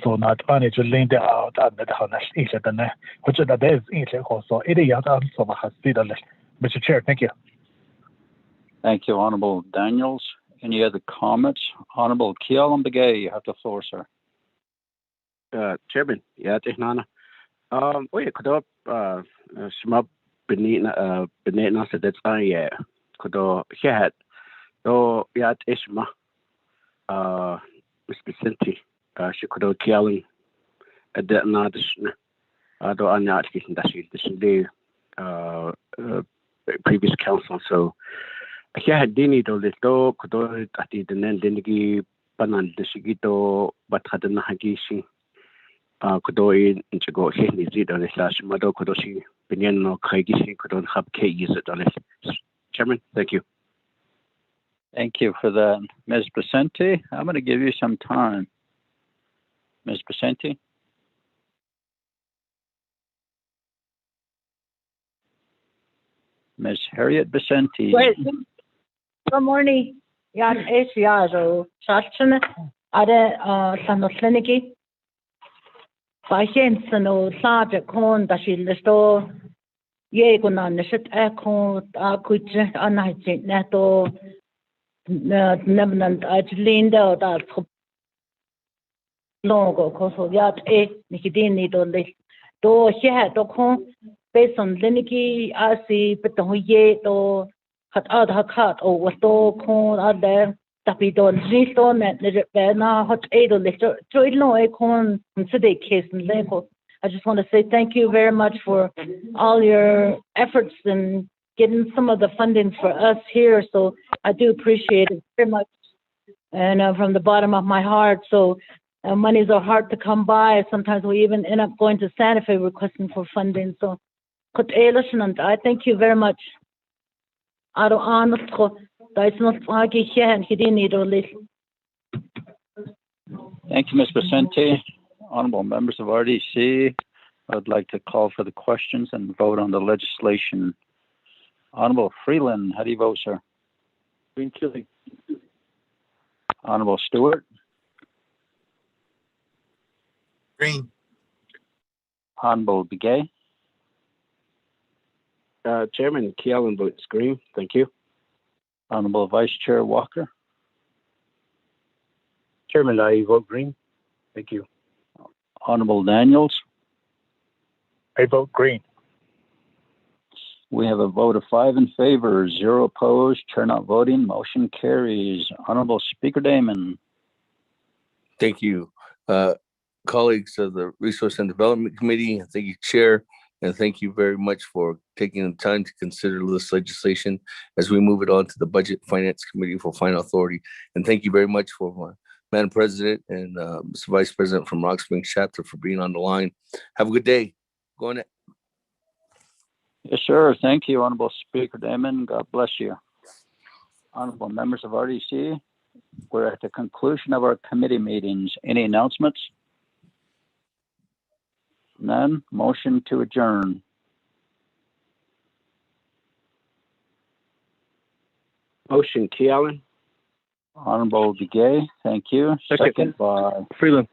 So not only to link the out and the house each of them, which that is each also it is also has Mr. Chair, thank you. Thank you, Honorable Daniels. Any other comments? Honorable Kialam Begay, you have the floor, sir. Chairman, Tehnana. We could up some beneath said that's could had though yet Ishma Miss Vicente she could killing a dead nadish though I'm not getting that she day previous council so had dini to little could at the then didn't give banan the shigito but had a hagishi Kudoi into go hini zid on slash Mado Kodoshi, Binyano Kaigishi, Kudon Hub K use it on it. Chairman, thank you. Thank you for that. Ms. Pacenti, I'm going to give you some time. Ms. Pacenti? Ms. Harriet Pacenti. Good morning. Yan Asiazo, Sachin, Ada Sanosleniki. Patients no Saja Con, Dashi Listo, Yeguna, Nishit Echo, Akuch, Anahit Neto, Nevenant, Ajlinda, that logo, Koso Yat E, Nikidini, do she had to come based on Liniki, Asi, Petoye, do. Hat ad hakat o wato kon ade tapi don zisto net na hot edo listo joidlo e kon today case in level. I just want to say thank you very much for all your efforts in getting some of the funding for us here. So I do appreciate it very much, and from the bottom of my heart. So monies are hard to come by. Sometimes we even end up going to Santa Fe requesting for funding. So I thank you very much. I don't honestly, that's not like he didn't need to listen. Thank you, Ms. Pacenti. Honorable members of RDC, I would like to call for the questions and vote on the legislation. Honorable Freeland, how do you vote, sir? Green chili. Honorable Stewart? Green. Honorable Begay? Chairman Keelan votes green. Thank you. Honorable Vice Chair Walker? Chairman, I vote green. Thank you. Honorable Daniels? I vote green. We have a vote of 5 in favor, 0 opposed, chair not voting, motion carries. Honorable Speaker Damon? Thank you. Colleagues of the Resource and Development Committee, thank you, Chair. And thank you very much for taking the time to consider this legislation as we move it on to the Budget Finance Committee for final authority. And thank you very much for Madam President and Mr. Vice President from Rock Springs Chapter for being on the line. Have a good day. Go on. Yes, sir. Thank you, Honorable Speaker Damon. God bless you. Honorable members of RDC, we're at the conclusion of our committee meetings. Any announcements? None. Motion to adjourn. Motion, Keelan. Honorable Begay, thank you. Second by Freeland.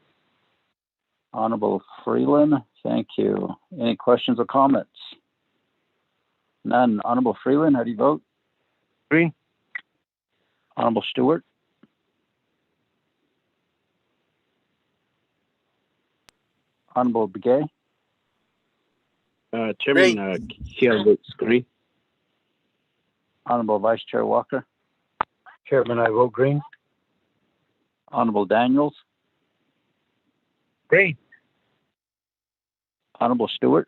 Honorable Freeland, thank you. Any questions or comments? None. Honorable Freeland, how do you vote? Green. Honorable Stewart? Honorable Begay? Chairman Keelan votes green. Honorable Vice Chair Walker? Chairman, I vote green. Honorable Daniels? Green. Honorable Stewart?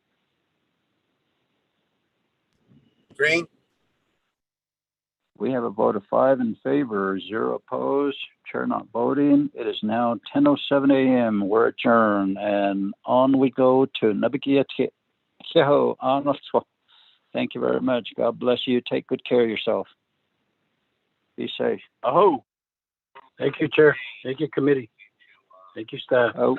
Green. We have a vote of 5 in favor, 0 opposed, chair not voting. It is now 10:07 a.m. We're adjourned, and on we go to Nabikia Keho. Thank you very much. God bless you. Take good care of yourself. Be safe. Aho. Thank you, Chair. Thank you, committee. Thank you, staff. Oh.